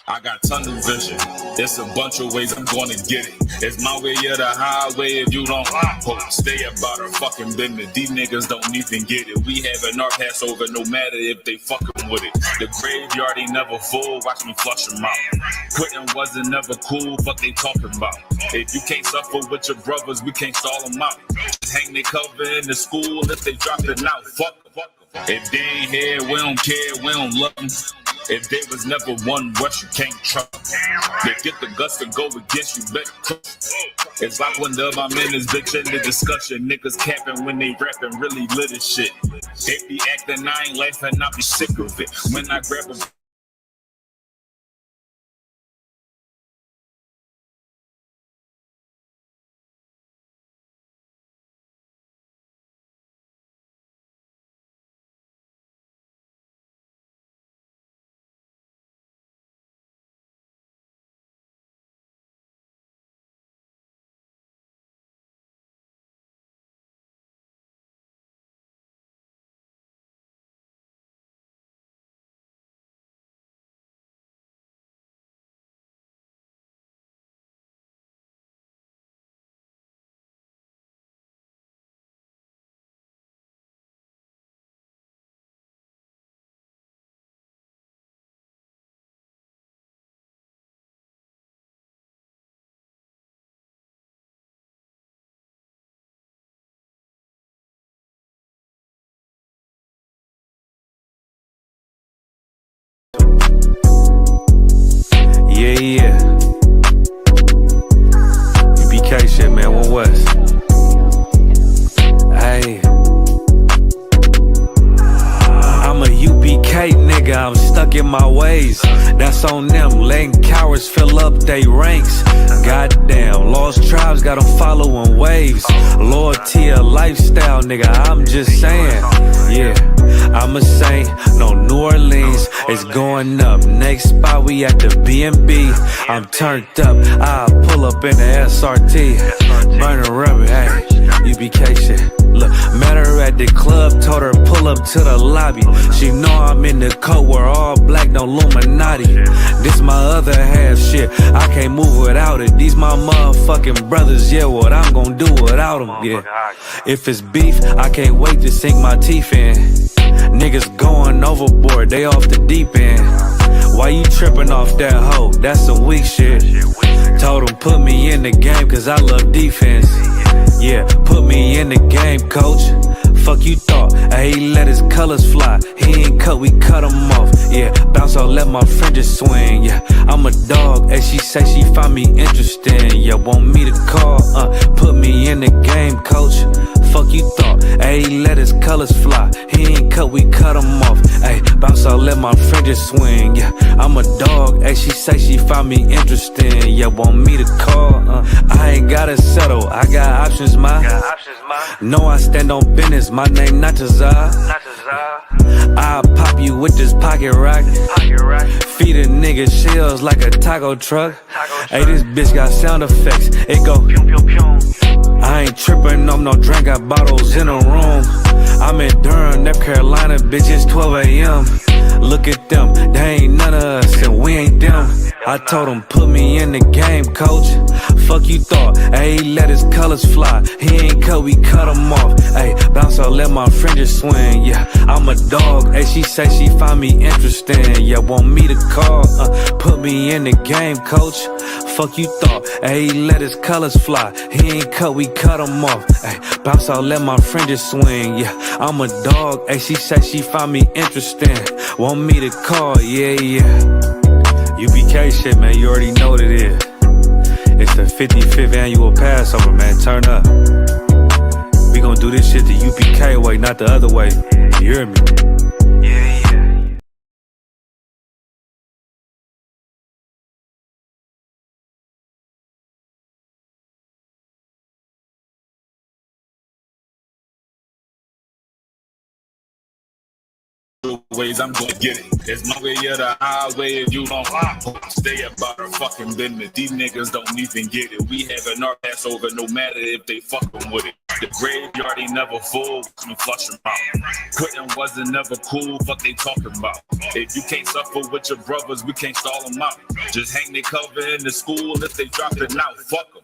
I got tunnel vision. There's a bunch of ways I'm gonna get it. It's my way or the highway if you don't stay about our fucking business. These niggas don't even get it. We having our Passover no matter if they fucking with it. The graveyard ain't never full, watch me flush them out. Quitting wasn't never cool, fuck they talking about. If you can't suffer with your brothers, we can't stall them out. Just hang their cover in the school if they dropping out. Fuck. If they ain't here, we don't care, we don't love them. If there was never one rush, you can't trust them. They get the guts to go against you, better trust. It's like one of my men is bitch in the discussion. Niggas capping when they rapping, really lit as shit. They be acting, I ain't laughing, I be sick of it. When I grab a Yeah. UPK shit, man, One West. Hey. I'm a UPK nigga, I'm stuck in my ways. That's on them, letting cowards fill up they ranks. Goddamn, lost tribes got them following waves. Loyalty a lifestyle, nigga, I'm just saying. Yeah, I'm a saint, no New Orleans, it's going up. Next spot, we at the B&B. I'm turned up, I'll pull up in the SRT. Burning rubber, hey, UPK shit. Look, met her at the club, told her pull up to the lobby. She know I'm in the coat, we're all black, no Illuminati. This my other half shit, I can't move without it. These my motherfucking brothers, yeah, what I'm gonna do without them, yeah. If it's beef, I can't wait to sink my teeth in. Niggas going overboard, they off the deep end. Why you tripping off that hoe? That's some weak shit. Told him put me in the game cause I love defense. Yeah, put me in the game, coach. Fuck you thought, he let his colors fly. He ain't cut, we cut him off. Yeah, bounce out, let my fringes swing. Yeah, I'm a dog, and she say she find me interesting. Yeah, want me to call, put me in the game, coach. Fuck you thought, he let his colors fly. He ain't cut, we cut him off. Ay, bounce out, let my fringes swing. Yeah, I'm a dog, and she say she find me interesting. Yeah, want me to call, I ain't gotta settle, I got options, ma. No, I stand on business, my name not Tazar. I'll pop you with this pocket rock. Feed a nigga shells like a taco truck. Hey, this bitch got sound effects, it go I ain't trippin' on no drink, got bottles in the room. I'm in Durham, North Carolina, bitch, it's 12 a.m. Look at them, they ain't none of us and we ain't them. I told him put me in the game, coach. Fuck you thought, he let his colors fly. He ain't cut, we cut him off. Ay, bounce out, let my fringes swing. Yeah, I'm a dog, she say she find me interesting. Yeah, want me to call, put me in the game, coach. Fuck you thought, he let his colors fly. He ain't cut, we cut him off. Ay, bounce out, let my fringes swing. Yeah, I'm a dog, she say she find me interesting. Want me to call, yeah. UPK shit, man, you already know what it is. It's the 55th annual Passover, man, turn up. We gon' do this shit the UPK way, not the other way. You hear me? Yeah. ways I'm gonna get it. It's my way or the highway if you don't stay about our fucking business. These niggas don't even get it. We having our Passover no matter if they fucking with it. The graveyard ain't never full, we flush them out. Quitting wasn't never cool, fuck they talking about. If you can't suffer with your brothers, we can't stall them out. Just hang their cover in the school if they drop it out, fuck them.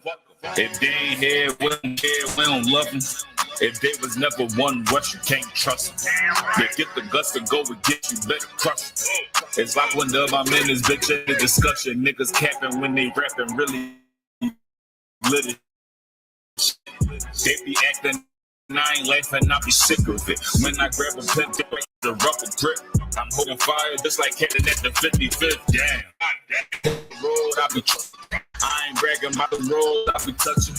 If they ain't here, we don't care, we don't love them. If there was never one rush, you can't trust them. They get the guts to go and get you, better crush them. It's like when I'm in this bitch in the discussion. Niggas capping when they rapping, really lit it. They be acting, I ain't laughing, I be sick of it. When I grab a pen, the rubber grip. I'm holding fire just like heading at the 55th. Damn. Road, I be I ain't bragging about the road, I be touching.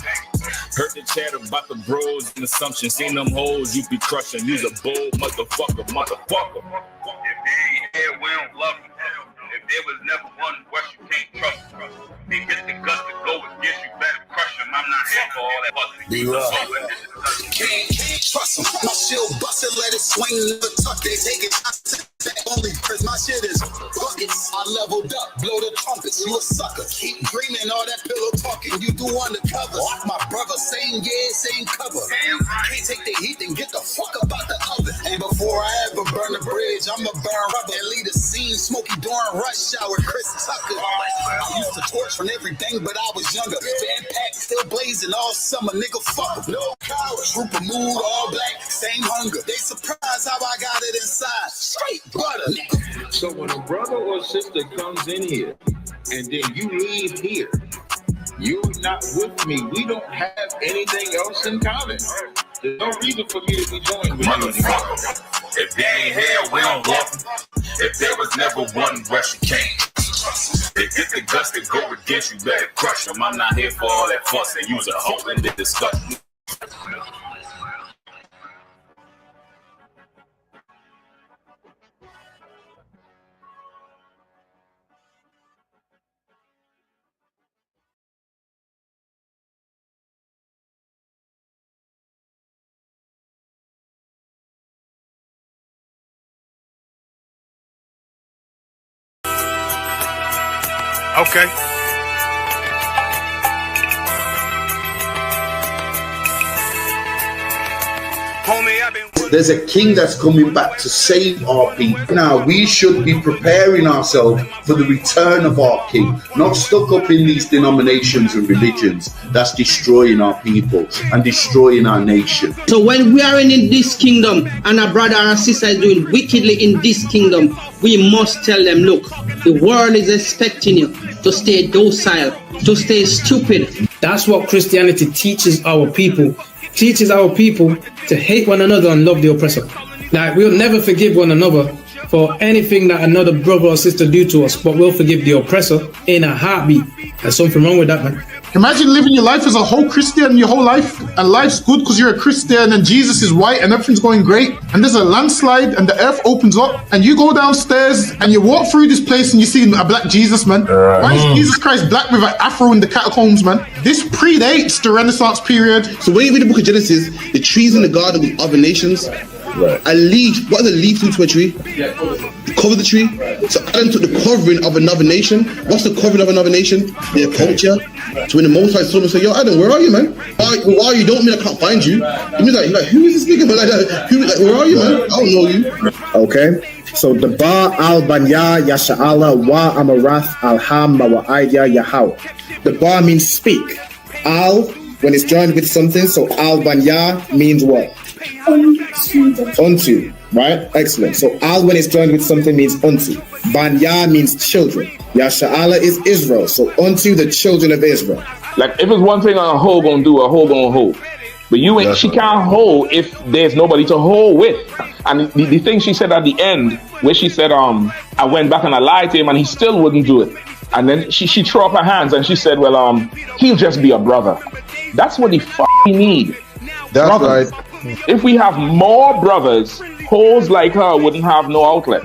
Heard the chat about the bros and assumptions. Seen them hoes, you be crushing. You's a bold motherfucker. If they ain't here, we don't love them. If there was never one rush, you can't trust them. They get the guts to go against you, better crush them. I'm not here for all that fussing. Can't trust them. My shield busted, let it swing, never tuck it. Take it back only cause my shit is buckets. I leveled up, blow the trumpets, you a sucker. Keep dreaming all that pillow talking, you do undercover. My brother, same year, same cover. Can't take the heat and get the fuck about the oven. And before I ever burn the bridge, I'ma burn rubber and lead a scene. Smokey during rush hour, Chris Tucker. I used to torch from everything, but I was younger. Fan pack still blazing all summer, nigga fuck. No cowards, trooper mood, all black, same hunger. They surprised how I got it inside. Straight butter, nigga. So when a brother or sister comes in here and then you leave here, you're not with me. We don't have anything else in common. There's no reason for me to be joined with you anymore. If they ain't here, we don't love them. If there was never one rush, you can't. They get the guts to go against you, better crush them. I'm not here for all that fuss and use a hoe in the discussion. Okay. Homie, I've been... There's a king that's coming back to save our people. Now, we should be preparing ourselves for the return of our king, not stuck up in these denominations and religions that's destroying our people and destroying our nation. So when we are in this kingdom and a brother or sister is doing wickedly in this kingdom, we must tell them, look, the world is expecting you to stay docile, to stay stupid. That's what Christianity teaches our people. Teaches our people to hate one another and love the oppressor. Like, we'll never forgive one another for anything that another brother or sister do to us, but we'll forgive the oppressor in a heartbeat. There's something wrong with that, man. Imagine living your life as a whole Christian your whole life, and life's good because you're a Christian and Jesus is white and everything's going great, and there's a landslide and the earth opens up and you go downstairs and you walk through this place and you see a black Jesus, man. Why is Jesus Christ black with an afro in the catacombs, man? This predates the Renaissance period. So when you read the book of Genesis, the trees in the garden with other nations, a leaf, what is a leaf to a tree? Cover the tree. So Adam took the covering of another nation. What's the covering of another nation? Their culture. So when the Most High saw him, say, yo, Adam, where are you, man? Where are you? Don't mean I can't find you. He means like, who is this nigga? But like, where are you, man? I don't know you. Okay. So the Ba al Banya Yasha'ala wa Amarath al Ham wa Aidya Yahweh. The Ba means speak. Al, when it's joined with something, so al Banya means what? Unto, right? Excellent. So al, when it's joined with something, means unto. Banya means children. Yasha'ala is Israel. So unto the children of Israel. Like, if it's one thing a hoe gonna do, a hoe gonna hold. But you ain't, she can't hold if there's nobody to hold with. And the thing she said at the end, where she said, I went back and I lied to him and he still wouldn't do it. And then she threw up her hands and she said, well, he'll just be a brother. That's what he need. That's right. If we have more brothers, hoes like her wouldn't have no outlet.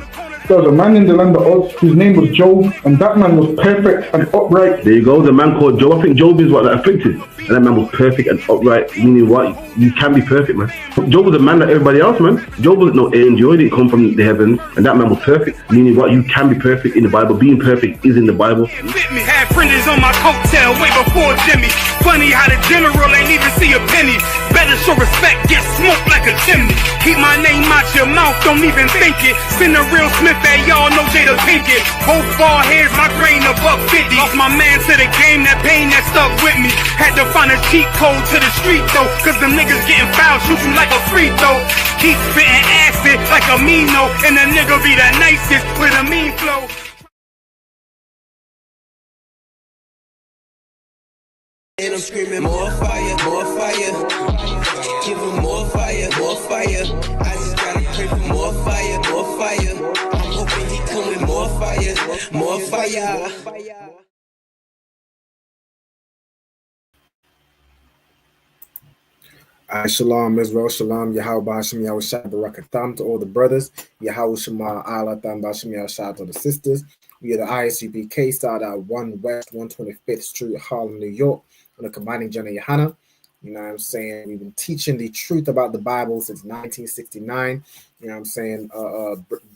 There was a man in the land of Oz, his name was Job, and that man was perfect and upright. There you go, the man called Job. I think Job is what that afflicted. And that man was perfect and upright, meaning what? You can be perfect, man. Job was a man like everybody else, man. Job wasn't no angel, he didn't come from the heavens, and that man was perfect, meaning what? You can be perfect in the Bible. Being perfect is in the Bible. Had friends on my coattail way before Jimmy. Funny how the general ain't even see a penny. Better show respect, get smoked like a chimney. Keep my name out your mouth, don't even think it. Send a real Smith at y'all, no Jada Pinkett. Both ball heads, my grain above 50. Lost my man to the game, that pain that stuck with me. Had to find a cheat code to the street though, cause them niggas getting fouled, shoot you like a free throw. Keep spitting acid like a Mino, and the nigga be the nicest with a mean flow. And I'm screaming more fire, more fire. Give them more fire, more fire. I just gotta pray for more fire, more fire. I'm hoping he come with more fire, more fire. Shalom Israel, Shalom Yahweh Hashem Yahushua Barakatham to all the brothers. Yahweh Shema Allah Tham Bashem Yahushua to the sisters. We are the ISUPK, started at 1 West 125th Street, Harlem, New York, on a combining journey Yohana. You know what I'm saying? We've been teaching the truth about the Bible since 1969. You know what I'm saying?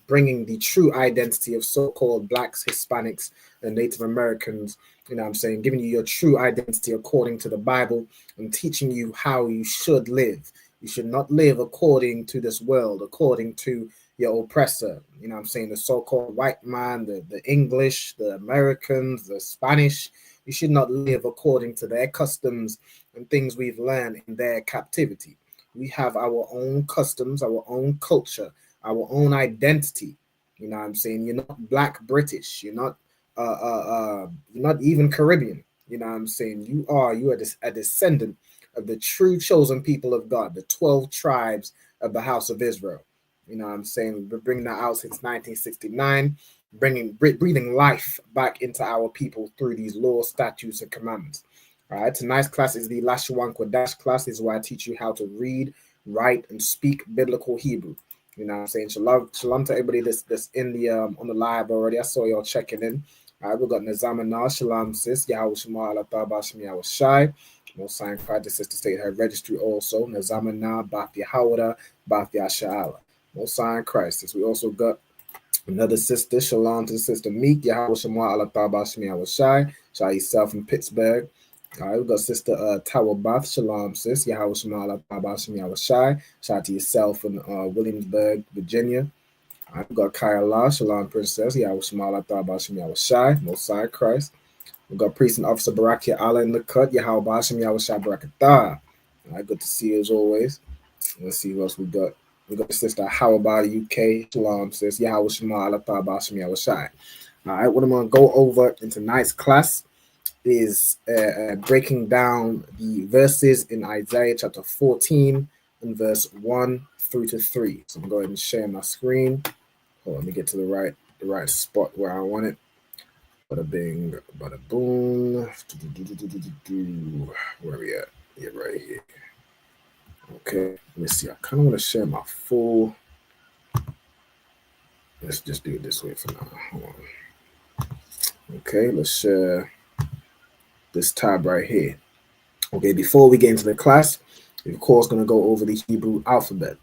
Bringing the true identity of so-called blacks, Hispanics, and Native Americans. You know what I'm saying? Giving you your true identity according to the Bible and teaching you how you should live. You should not live according to this world, according to your oppressor. You know what I'm saying? The so-called white man, the English, the Americans, the Spanish. You should not live according to their customs and things we've learned in their captivity. We have our own customs, our own culture, our own identity. You know what I'm saying? You're not black British. You're not even Caribbean. You know what I'm saying? You are a descendant of the true chosen people of God, the 12 tribes of the house of Israel. You know what I'm saying? We've been bringing that out since 1969, breathing life back into our people through these laws, statutes, and commandments. All right, tonight's class is the Lashawan Qadash class. This is where I teach you how to read, write, and speak biblical Hebrew. You know what I'm saying? Shalom to everybody that's in the on the live already. I saw y'all checking in. All right, we got Nazamana, Shalom sis, Yahweh Shema Allah Tabashim Yahweh Shai. Most sign cried the sister state her registry also. Nazamana, Bath Yahawada, Bath Yasha'ala. Most sign Christ. We also got another sister, Shalom to the sister Meek, Yahweh Shema Allah Tabashim Yahweh Shai. Shai yourself in Pittsburgh. All right, we got sister Tower Bath, Shalom sis, Yahweh Shema Allah Tabashim Yahweh Shai. Shout out to yourself in Williamsburg, Virginia. All right, we got Kayala, Shalom Princess, Yahweh Shema Allah Tabashim Yahweh Shai, Most High Christ. We got Priest and Officer Barakia Allah in the cut, Yahweh Bashim Yahweh Shai Barakatah. All right, good to see you as always. Let's see what else we got. We got sister Howabadi UK, Shalom sis, Yahweh Shema Allah Tabashim Yahweh Shai. All right, what I'm going to go over in tonight's class is breaking down the verses in Isaiah chapter 14 and verse 1 through to 3. So I'm going to go ahead and share my screen. Let me get to the right spot where I want it. Bada bing, bada boom. Where are we at? Yeah, right here. Okay, let me see. I kind of want to share my full. Let's just do it this way for now. Hold on. Okay, let's share this tab right here. Okay, before we get into the class, we're of course going to go over the Hebrew alphabet.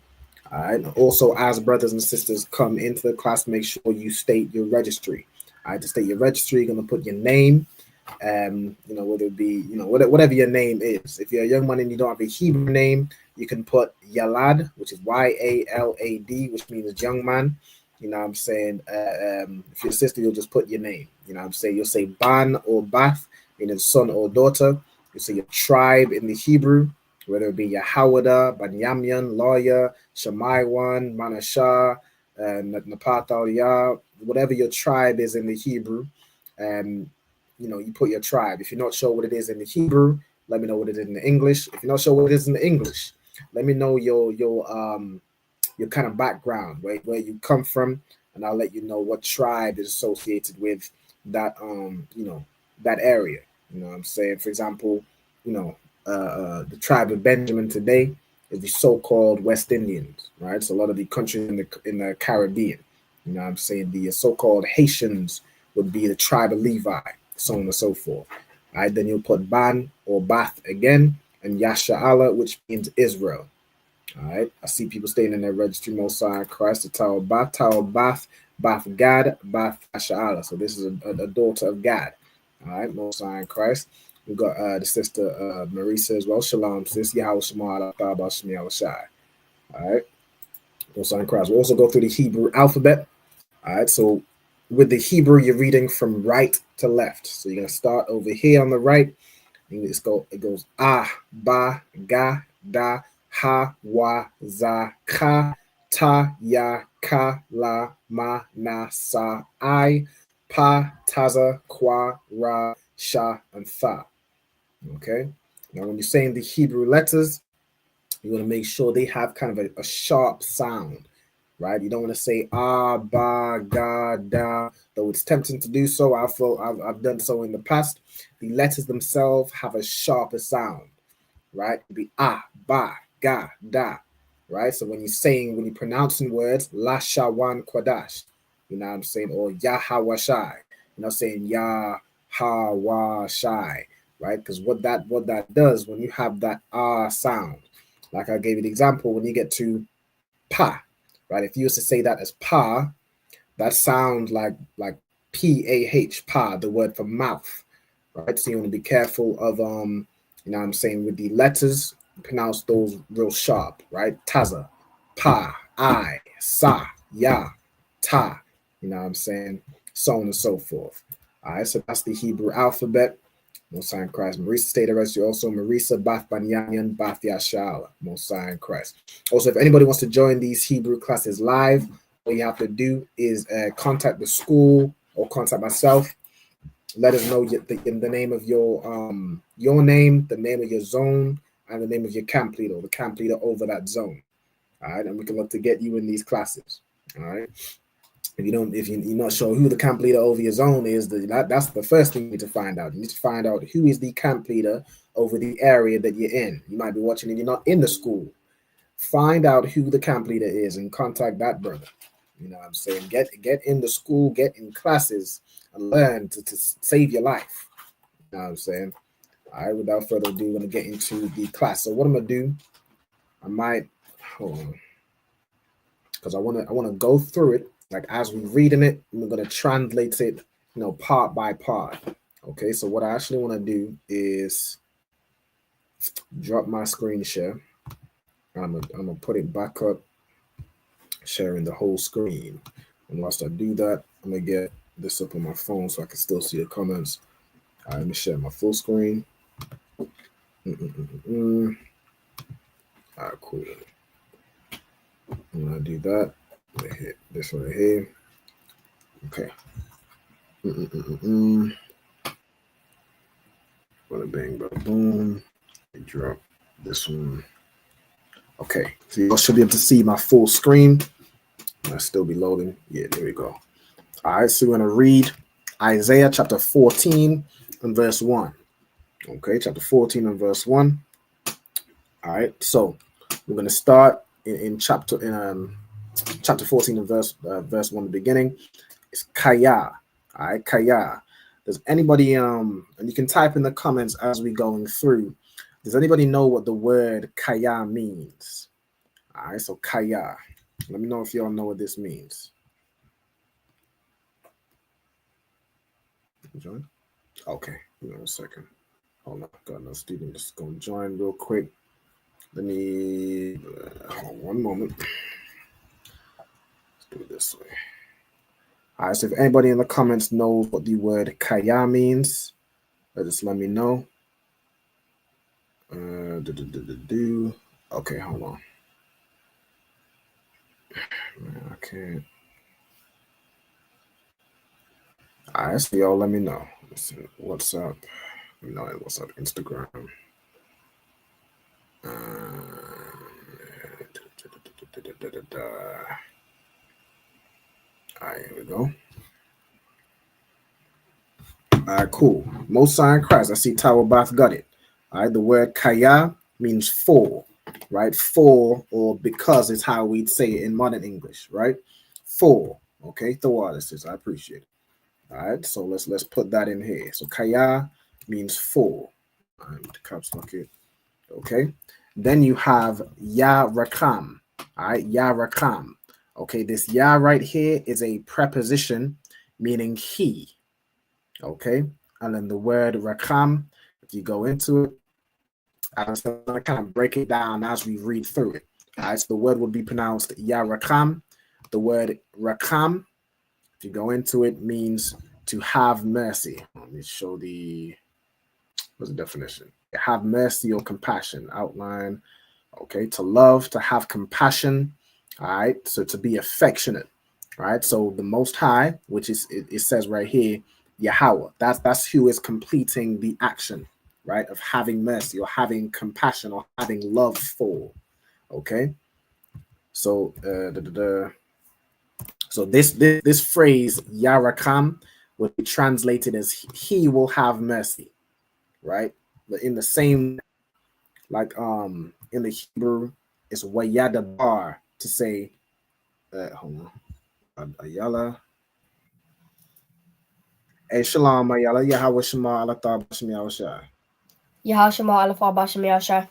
All right. Also, as brothers and sisters come into the class, make sure you state your registry. All right. To state your registry, you're going to put your name, whether it be, whatever your name is. If you're a young man and you don't have a Hebrew name, you can put Yalad, which is YALAD, which means young man. You know what I'm saying? If you're a sister, you'll just put your name. You know what I'm saying? You'll say Ban or Bath, meaning son or daughter. You'll say your tribe in the Hebrew, whether it be Yahawada, Banyamyan, Lawyer, Shamaiwan, Manashah, Napatal, whatever your tribe is in the Hebrew, you put your tribe. If you're not sure what it is in the Hebrew, let me know what it is in the English. If you're not sure what it is in the English, let me know your kind of background, right, where you come from, and I'll let you know what tribe is associated with that, that area. You know what I'm saying? For example, the tribe of Benjamin today is the so-called West Indians, right? So a lot of the countries in the Caribbean. You know what I'm saying? The so-called Haitians would be the tribe of Levi, so on and so forth. All right, then you'll put Ban or Bath again, and Yasha'Allah, which means Israel. All right, I see people staying in their registry, Mosiah Christ, the Tower of Bath, Bath Gad, Bath Yasha'Allah. So this is a daughter of Gad. All right, Mosiah Christ. We've got the sister Marisa as well. Shalom, sis. Yahweh Shema, Thabah Shemi Al-Shai. All right, Mosiah Christ. We'll also go through the Hebrew alphabet. All right, so with the Hebrew, you're reading from right to left. So you're going to start over here on the right. And it goes ah, ba, ga, da, ha, wa, za, ka, ta, ya, ka, la, ma, na, sa, I, pa, taza, kwa, ra, sha, and tha. Okay. Now, when you're saying the Hebrew letters, you want to make sure they have kind of a sharp sound. Right, you don't want to say ah, ba, ga, da. Though it's tempting to do so, I've done so in the past. The letters themselves have a sharper sound. Right, it'd be ah, ba, ga, da. Right, so when you're pronouncing words, Lashawan Qadash, you know what I'm saying, or Yahawashai, you're not saying Yahawashai, right? Because what that does when you have that ah sound, like I gave you the example, when you get to pa. Right, if you used to say that as pa, that sounds like P-A-H, pa, the word for mouth. Right, so you want to be careful of you know what I'm saying, with the letters, pronounce those real sharp. Right, taza, pa, I, sa, ya, ta. You know what I'm saying, so on and so forth. All right, so that's the Hebrew alphabet. Mosiah Christ. Marisa State Arrest. You also Marisa Bath Banyanyan Bath Yasha'Allah. Mosiah Christ. Also, if anybody wants to join these Hebrew classes live, all you have to do is contact the school or contact myself. Let us know the name of your name, the name of your zone, and the name of your camp leader, or the camp leader over that zone. All right, and we can look to get you in these classes. All right. If you're not sure who the camp leader over your zone is, that's the first thing you need to find out. You need to find out who is the camp leader over the area that you're in. You might be watching and you're not in the school. Find out who the camp leader is and contact that brother. You know what I'm saying? Get in the school, get in classes, and learn to save your life. You know what I'm saying? All right, without further ado, I'm going to get into the class. So what I'm going to do, I might, hold on, because I want to go through it. Like as we're reading it, we're going to translate it, you know, part by part. Okay, so what I actually want to do is drop my screen share. I'm gonna put it back up, sharing the whole screen. And whilst I do that, I'm gonna get this up on my phone so I can still see the comments. All right, let me share my full screen. All right, cool. When I do that, I hit this right here. Okay. Bada bang, bada boom. Drop this one. Okay, so you should be able to see my full screen. I'll still be loading. Yeah, there we go. All right, so we're going to read Isaiah chapter 14 and verse 1. Okay, chapter 14 and verse 1. All right, so we're going to start in chapter 14 and verse 1, the beginning. It's Kaya. All right, Kaya. Does anybody and you can type in the comments as we're going through. Does anybody know what the word Kaya means? All right, so Kaya. Let me know if y'all know what this means. Join? Okay, give me 1 second. Hold on, got no student just gonna join real quick. Let me hold on 1 moment. Let's do it this way. All right, so if anybody in the comments knows what the word Kaya means, just let me know. Okay, hold on. Man, I can't. All right, so y'all let me know. Listen, what's up? No, what's up? Instagram. All right, here we go. All right, cool. Mosiah Christ. I see Tower Bath got it. All right, the word Kaya means for, right? For or because is how we'd say it in modern English, right? For, Okay, Thawada says, I appreciate it. All right, so let's put that in here. So kaya means four. And caps lock it. Okay. Then you have ya rakam. All right, ya rakam. Okay, this ya right here is a preposition meaning he. Okay, and then the word rakam, if you go into it, I'm going to kind of break it down as we read through it. All right, so the word would be pronounced ya rakam. The word rakam, if you go into it, means to have mercy. Let me show what's the definition? Have mercy or compassion. Outline. Okay, to love, to have compassion. All right, so to be affectionate. All right, so the Most High, which is it says right here, Yahweh. That's who is completing the action, right, of having mercy or having compassion or having love for. Okay, so so this phrase Yarakam would be translated as he will have mercy, right? But in the same, like in the Hebrew, it's wayadabar to say, hold on, Ayala. Hey, shalom, Ayala. Yahweh Shema Allah Ta'ala Bashmi Awashai. Yahweh Shema Allah Ta'ala Bashmi Awashai.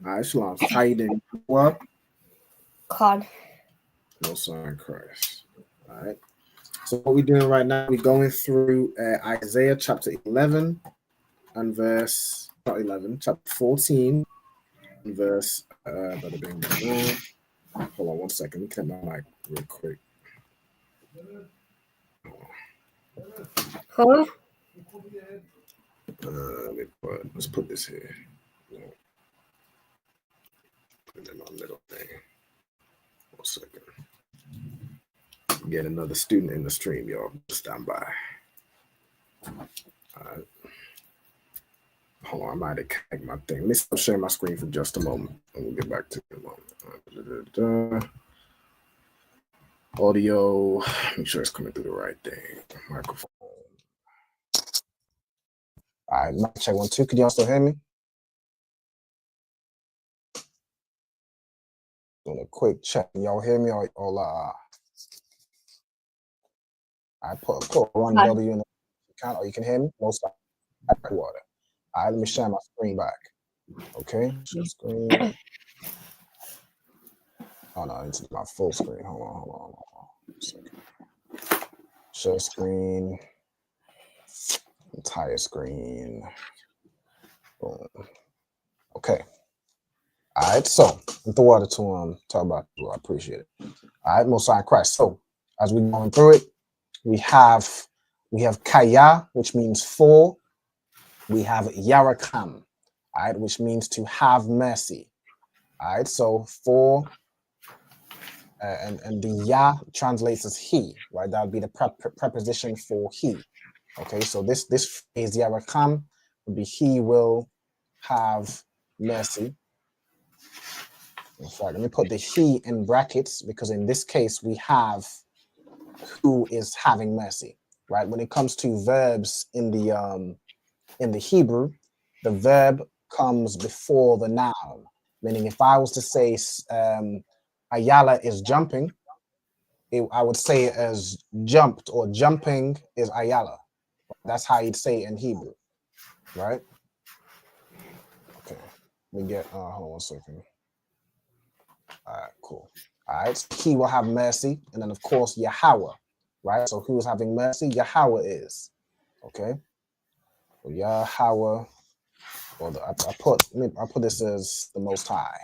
All right, shalom. How you doing? What? Khan. No sign Christ. All right. So what we're doing right now, we're going through Isaiah chapter 11 and verse, not 11, chapter 14 and verse, hold on 1 second. Let me clear my mic real quick. Huh? Let's put this here. Put it in my little thing. 1 second. Get another student in the stream, y'all. Stand by. All right. Hold on, I might have connect my thing. Let me stop sharing my screen for just a moment, and we'll get back to it in a moment. Audio. Make sure it's coming through the right thing. Microphone. All right, mic check 1 2. Can y'all still hear me? Doing a quick check. Y'all hear me or I put one W in the account, or you can hear me. No stop. Water. All right, let me share my screen back. Okay, share screen. Oh no, it's my full screen. Hold on. Share screen. Entire screen. Boom. Okay. All right, so with the water to talk about, I appreciate it. All right, Most High Christ. So as we're going through it, we have kaya, which means for. We have yarakam, all right, which means to have mercy. All right, so for and the ya translates as he, right? That would be the preposition for he. Okay, so this phrase yarakam would be he will have mercy. In fact, let me put the he in brackets because in this case we have who is having mercy, right? When it comes to verbs in the Hebrew, the verb comes before the noun. Meaning, if I was to say Ayala is jumping, I would say it as jumped, or jumping is Ayala. That's how you'd say it in Hebrew, right? Okay, let me get, hold on 1 second. All right, cool. All right, so he will have mercy. And then, of course, Yahweh, right? So who's having mercy? Yahweh is, okay? So Yahweh, or I put this as the Most High,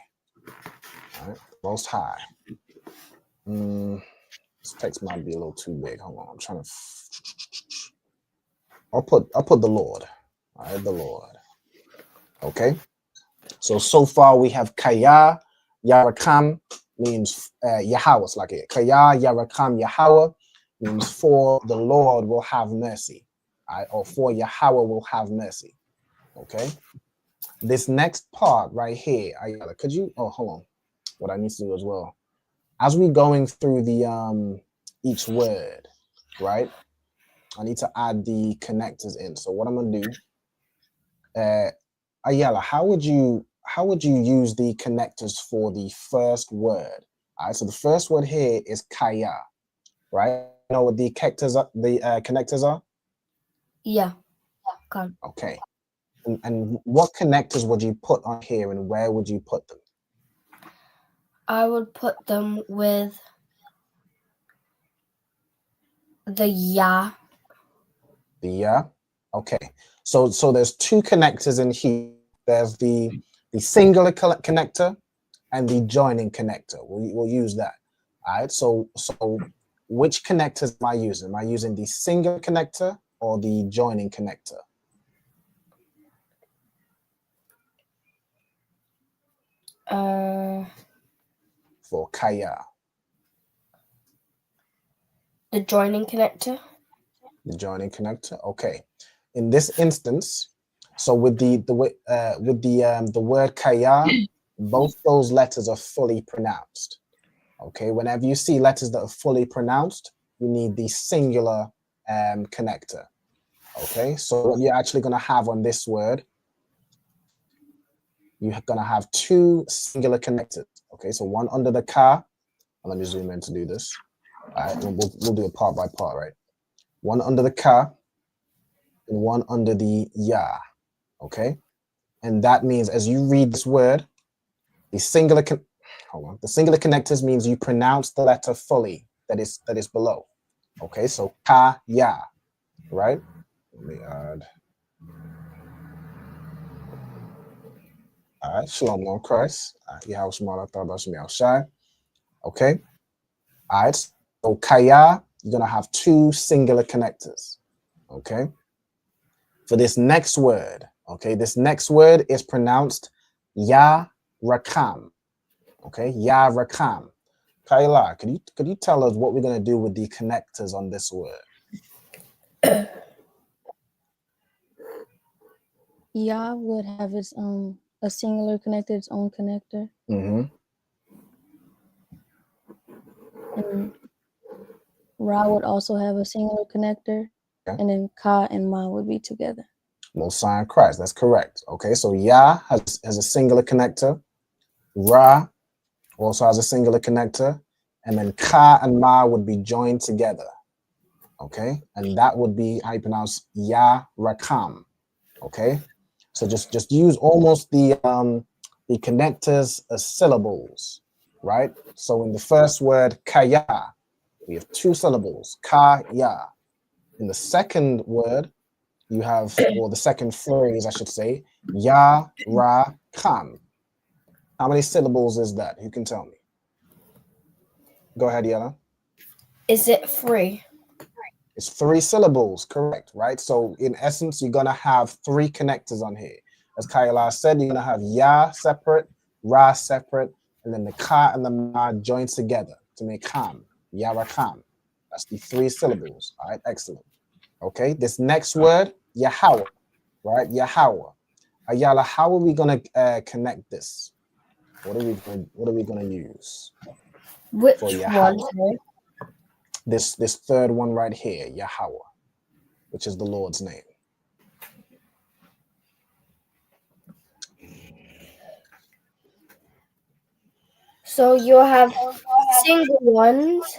all right? Most High. This text might be a little too big. Hold on, I'm trying to. I'll put the Lord. All right, the Lord. Okay. So far we have Kaya, Yarakam means Yahweh. It's like it. Kaya, Yarakam, Yahweh means for the Lord will have mercy. All right, or for Yahweh will have mercy. Okay. This next part right here, could you? Oh, hold on. What I need to do as well. As we going through the each word, right? I need to add the connectors in. So what I'm gonna do, Ayala, how would you use the connectors for the first word? All right, so the first word here is kaya, right? You know what the connectors are? Yeah. Con. Okay. And what connectors would you put on here, and where would you put them? I would put them with the ya. The ya. Okay. So there's two connectors in here. There's the singular connector and the joining connector. We'll use that. All right. So which connectors am I using? Am I using the singular connector or the joining connector? For kaya. The joining connector. The joining connector. Okay. In this instance, so with the word kaya, both those letters are fully pronounced. Okay. Whenever you see letters that are fully pronounced, you need the singular connector. Okay. So what you're actually going to have on this word, you're going to have two singular connectors. Okay. So one under the ka. Let me zoom in to do this. All right. We'll do it part by part, right? One under the ka and one under the ya. Okay. And that means as you read this word, the singular connectors means you pronounce the letter fully that is below. Okay, so ka ya, right? Let me add. All right, shalom, Lord Christ. Okay. All right, so kaya, you're gonna have two singular connectors. Okay. For this next word, okay, this next word is pronounced ya rakam. Okay, ya rakam. Kaila, could you tell us what we're gonna do with the connectors on this word? Ya would have its own a singular connector, its own connector. Mm-hmm. And Ra would also have a singular connector, okay. And then Ka and Ma would be together. Most High Christ, that's correct. Okay, so Ya has a singular connector, Ra also has a singular connector, and then Ka and Ma would be joined together. Okay, and that would be how you pronounce Ya Rakam. Okay, so just use almost the connectors as syllables, right? So in the first word kaya, we have two syllables, kaya. In the second word, you have, or the second phrase, I should say, ya ra kam. How many syllables is that? Who can tell me? Go ahead, Yella. Is it 3? It's 3 syllables, correct, right? So in essence, you're gonna have 3 connectors on here. As Kayla said, you're gonna have ya separate, ra separate, and then the ka and the ma joined together to make kam, ya ra kam. That's the 3 syllables. All right, excellent. Okay, this next word, Yahweh, right? Yahweh. Ayala, how are we gonna connect this? What are we gonna use? Which for one? This third one right here, Yahweh, which is the Lord's name. So you'll have single ones,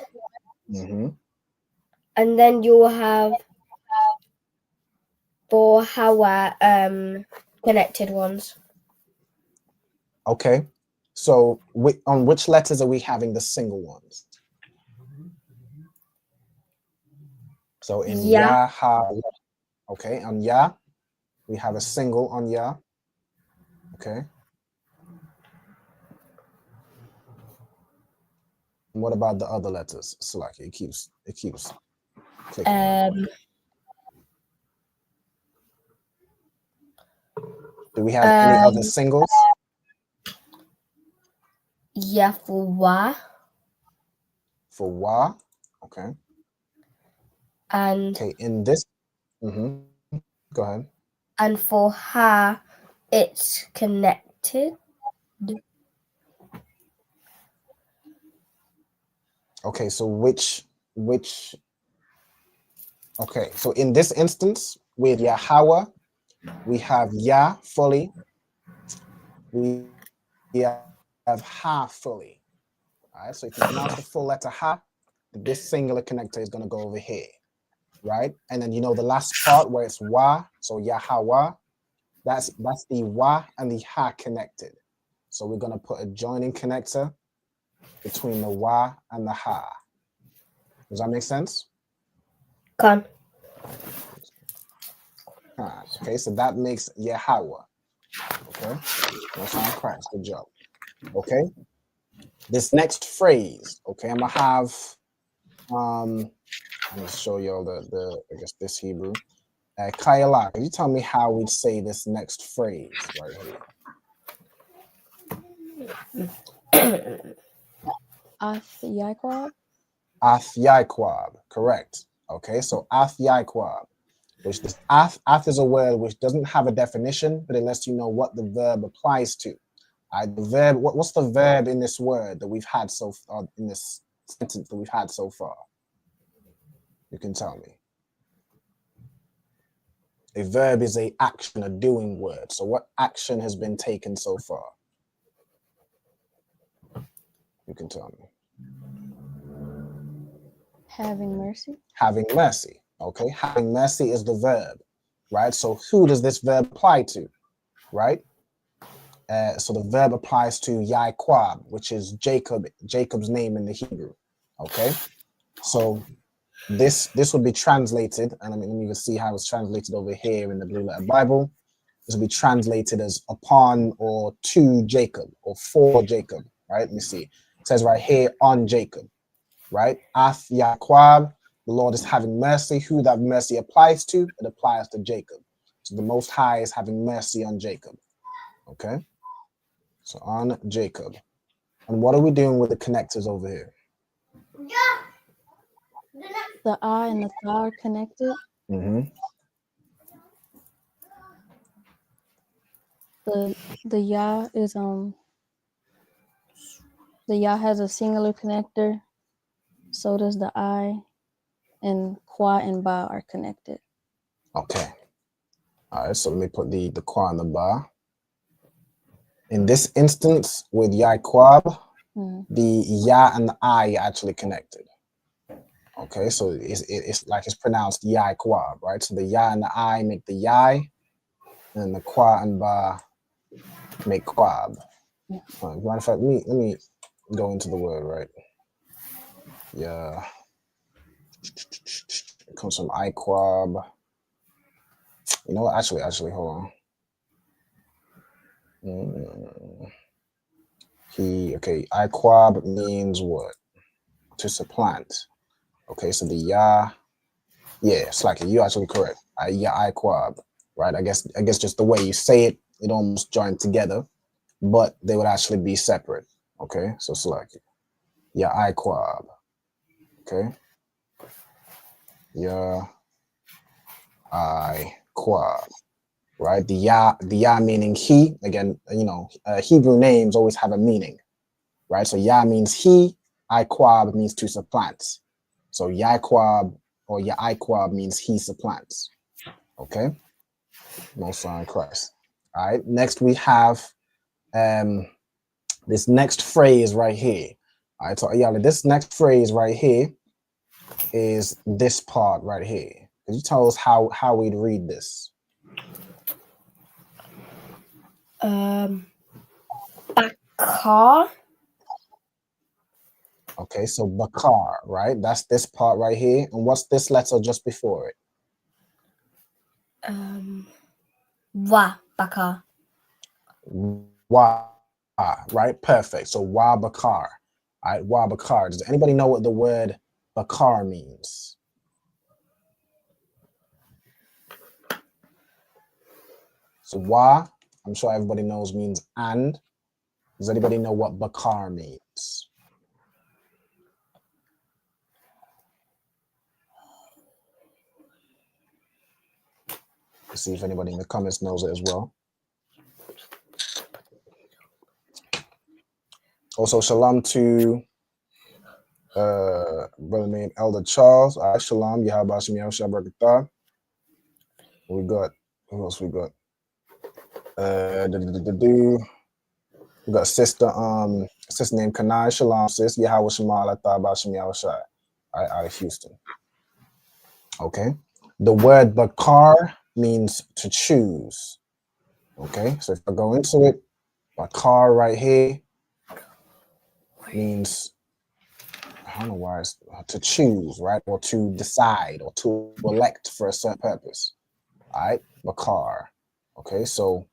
and then you'll have for Hawa connected ones. Okay, so on which letters are we having the single ones? So in Ya, Ha, okay, on Ya, we have a single on Ya. Okay. And what about the other letters? Salaki, it keeps clicking. Do we have any other singles? Yeah, for Wa. For Wa, okay. And okay, in this, go ahead. And for Ha, it's connected. Okay, so which okay, so in this instance with Yahweh, we have Ya fully, we have Ha fully. All right, so if you pronounce the full letter ha, this singular connector is going to go over here, right? And then you know the last part where it's wa, so Yahweh, that's the wa and the ha connected. So we're going to put a joining connector between the wa and the ha. Does that make sense? Con. Okay, so that makes Yahweh. Okay, that's on Christ. Good job. Okay, this next phrase. Okay, I'm gonna have. I'm gonna show you all the I guess this Hebrew. Kayala, can you tell me how we'd say this next phrase right here? Ath-Yaquab? Ath-Yaquab, correct. Okay, so Ath-Yaquab, which this ath is a word which doesn't have a definition, but it lets you know what the verb applies to. The verb, what's the verb in this word that we've had so far, in this sentence that we've had so far? You can tell me. A verb is a action, a doing word. So what action has been taken so far? You can tell me. Having mercy. Having mercy. Okay, having mercy is the verb, right? So who does this verb apply to, right? So the verb applies to Yaquab, which is Jacob's name in the Hebrew. Okay, so this would be translated, and I mean, let me just see how it's translated over here in the Blue Letter Bible. This will be translated as upon or to Jacob or for Jacob, right? Let me see. It says right here on Jacob, right? Ath Yaquab, the Lord is having mercy. Who that mercy applies to? It applies to Jacob. So the Most High is having mercy on Jacob. Okay, so on Jacob. And what are we doing with the connectors over here? The I and the Tha are connected. Mm-hmm. The Ya is the Ya has a singular connector. So does the I, and Kwa and Ba are connected. Okay. All right, so let me put the Kwa and the Ba. In this instance, with Yaquab, the Ya and the I are actually connected. Okay, so it's like it's pronounced Yaquab, right? So the Ya and the I make the Yai, and the Kwa and Ba make Quab. Matter of fact, let me go into the word, right? Yeah. It comes from Iquab. You know what? Actually, hold on. Iquab means what? To supplant. Okay, so the Ya, yeah, Slacky, you're actually correct. Iquab, right? I guess just the way you say it, it almost joined together, but they would actually be separate. Okay, so Slacky. Ya Iquab. Okay. Ya Iquab. Right? The Ya meaning he. Again, you know, Hebrew names always have a meaning. Right? So Ya means he, Iquab means to supplant. So Yaquab or Yaquab means he supplants. Okay? Most High in Christ. All right. Next we have this next phrase right here. All right, so this next phrase right here is this part right here. Could you tell us how we'd read this? Bakar. Okay, so Bakar, right? That's this part right here. And what's this letter just before it? Wa Bakar. Wa, right? Perfect. So Wa Bakar. All right, Wa Bakar. Does anybody know what the word Bakar means? So Wa, I'm sure everybody knows means and. Does anybody know what Bakar means? Let's see if anybody in the comments knows it as well. Also, shalom to brother named Elder Charles. All right, shalom. Yahabashim Yahushua Barakatah. We got, who else we got? We got a sister named Kanai. Shalom, sis. Yahweh Shemal, I thought about Shem Yahushai. Out of Houston. Okay. The word bakar means to choose. Okay. So if I go into it, bakar right here means, I don't know why it's to choose, right? Or to decide or to elect for a certain purpose. All right. Bakar. Okay. So,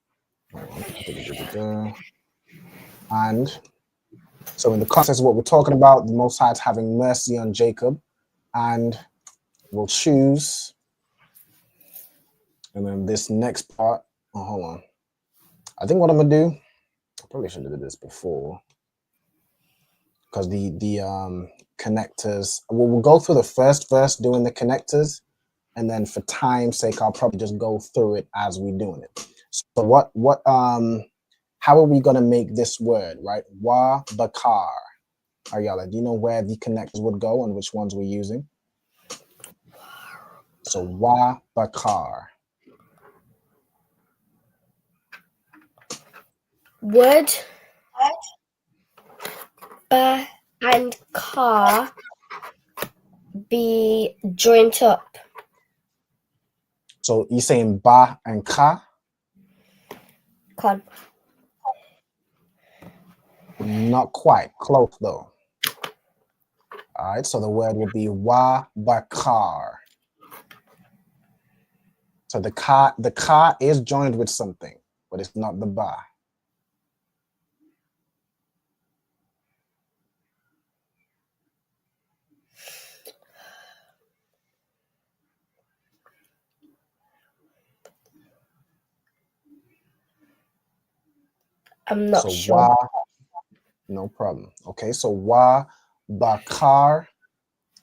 and so in the context of what we're talking about, the Most High is having mercy on Jacob and will choose. And then this next part, hold on. I think what I'm gonna do, I probably should have did this before, because the connectors. We'll go through the first verse doing the connectors, and then for time's sake, I'll probably just go through it as we're doing it. So how are we gonna make this word, right? Wa bakar. Ariella, do you know where the connectors would go and which ones we're using? So wa bakar. Would ba and car be joined up? So you're saying ba and ka? Con. Not quite. Close though. All right, so the word would be wa bakar. So the ka is joined with something, but it's not the ba. I'm not so sure. Wa, no problem. Okay, so wa bakar.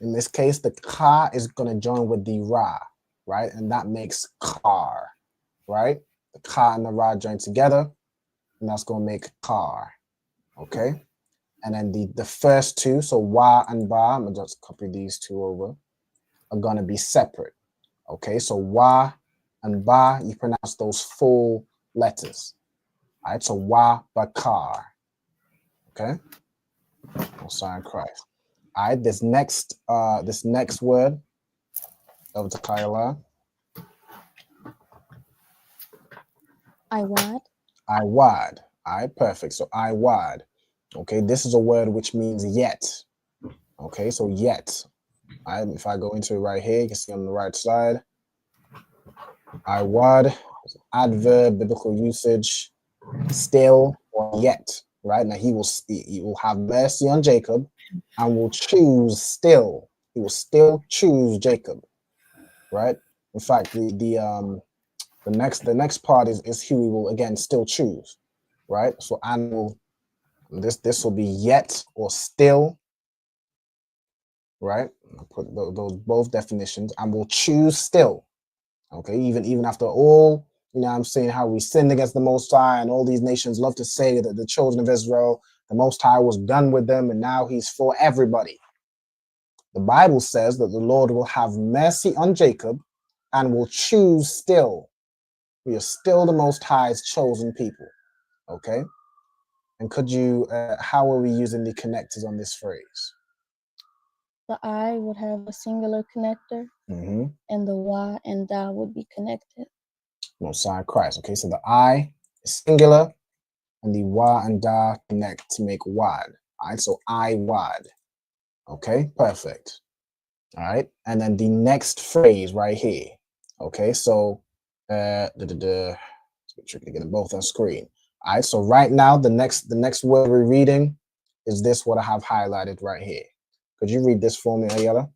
In this case, the ka is going to join with the ra, right? And that makes car, right? The ka and the ra join together, and that's going to make car, okay? And then the first two, so wa and ba, I'm going to just copy these two over, are going to be separate, okay? So wa and ba, you pronounce those full letters, all right? So wa bakar, okay? No sign Christ. All right, this next word over to Kyla. Iwad. Iwad. All right, perfect. So Iwad. Okay, this is a word which means yet. Okay, so yet. All right, if I go into it right here, you can see on the right side. Iwad, adverb, biblical usage, still or yet. Right now, he will have mercy on Jacob and will choose still. He will still choose Jacob. Right. In fact, the next part is who we will again still choose. Right. So and will this will be yet or still. Right. I'll put those both definitions and will choose still. Okay. Even after all, you know, I'm saying how we sinned against the Most High, and all these nations love to say that the children of Israel, the Most High was done with them, and now He's for everybody. The Bible says that the Lord will have mercy on Jacob and will choose still. We are still the Most High's chosen people. Okay. And could you, how are we using the connectors on this phrase? The I would have a singular connector, and the wa and da would be connected. No sign Christ. Okay, so the I is singular, and the wa and da connect to make wad. All right, so I wad. Okay, perfect. All right, and then the next phrase right here. Okay, so it's a bit tricky to get them both on screen. All right, so right now the next word we're reading is this what I have highlighted right here. Could you read this for me, Ayala?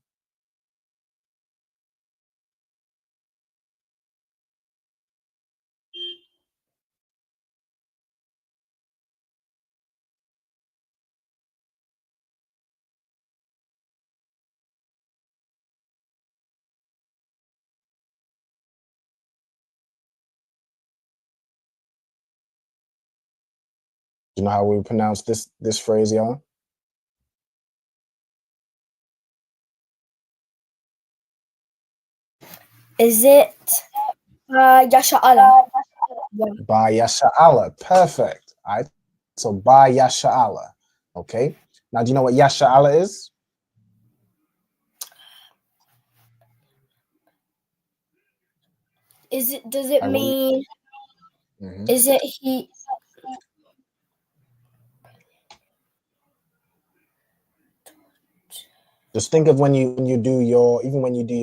Do you know how we pronounce this phrase, y'all? Is it Yasha Allah? By Yasha Allah. Perfect. All right. So Ba Yasha'Allah. Okay. Now, do you know what Yasha'Allah is? Does it mean, is it he? Just think of when you do your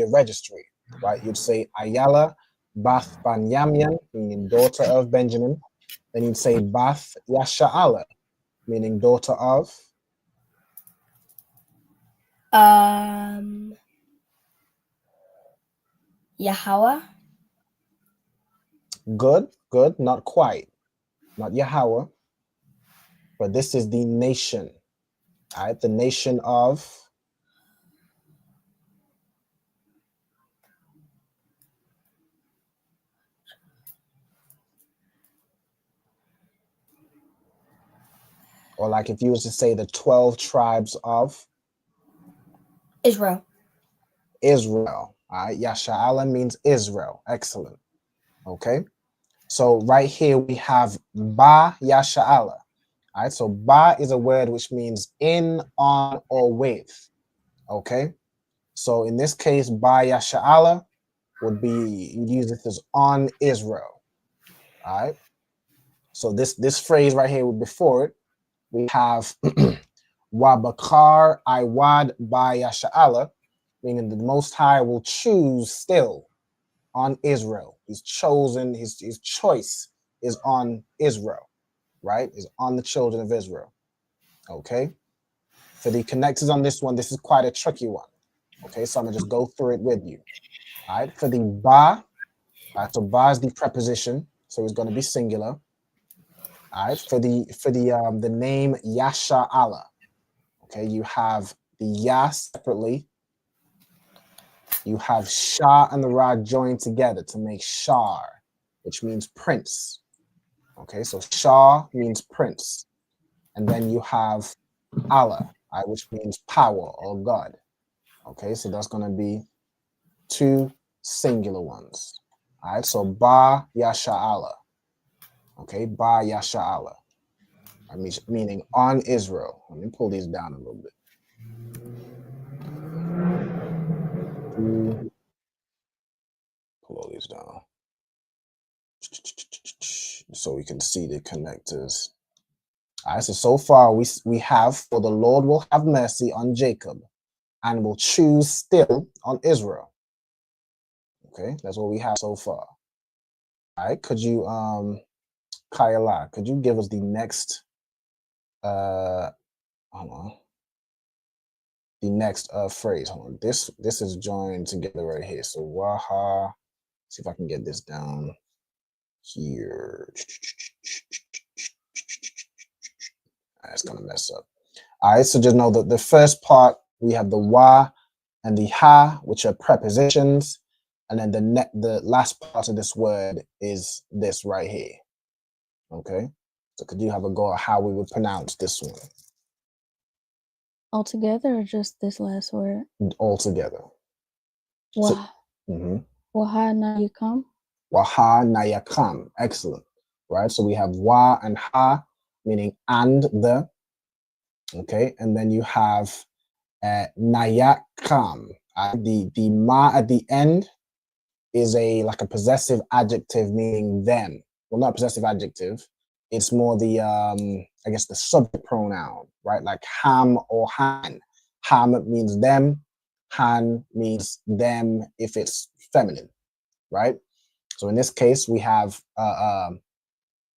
registry, right? You'd say Ayala Bath Banyamyan, meaning daughter of Benjamin. Then you'd say Bath Yasha'Allah, meaning daughter of Yahweh. Good, not quite. Not Yahweh. But this is the nation. All right, the nation of or like if you was to say the 12 tribes of Israel. Israel. All right, Yasha'Allah means Israel. Excellent. Okay. So right here we have Ba Yasha'Allah. All right, so Ba is a word which means in, on, or with. Okay. So in this case, Ba Yasha'Allah would be, you'd use this as on Israel. All right. So this phrase right here before it, we have Wabakar Iwad Ba Yasha'Allah, meaning the Most High will choose still on Israel. He's chosen, his choice is on Israel, right? Is on the children of Israel. Okay. For the connectors on this one, this is quite a tricky one. Okay, so I'm gonna just go through it with you. All right, for the Ba, so Ba is the preposition, so it's gonna be singular. All right, for the name Yasha'Allah. Okay, you have the Ya separately. You have Shah and the Ra joined together to make Shar, which means prince. Okay, so Shah means prince. And then you have Allah, which means power or God. Okay, so that's going to be two singular ones. All right, so Ba Yasha'Allah. Okay, Ba Yasha'Allah. Meaning on Israel. Let me pull these down a little bit. Pull all these down so we can see the connectors. All right, so far we have, for the Lord will have mercy on Jacob and will choose still on Israel. Okay, that's what we have so far. All right, could you Kayala, could you give us the next hold on, the next phrase? Hold on, this is joined together right here. So Waha, see if I can get this down here. It's gonna mess up. All right, so just know that the first part we have the Wa and the Ha, which are prepositions, and then the last part of this word is this right here. Okay, so could you have a go at how we would pronounce this one? Altogether or just this last word? Altogether. Wah. Waha Nayakam. Waha Nayakam. Excellent. Right, so we have Wa and Ha, meaning and the. Okay, and then you have Nayakam. The ma at the end is like a possessive adjective meaning them. Well, not possessive adjective. It's more the I guess the subject pronoun, right? Like ham or han. Ham means them. Han means them if it's feminine, right? So in this case, we have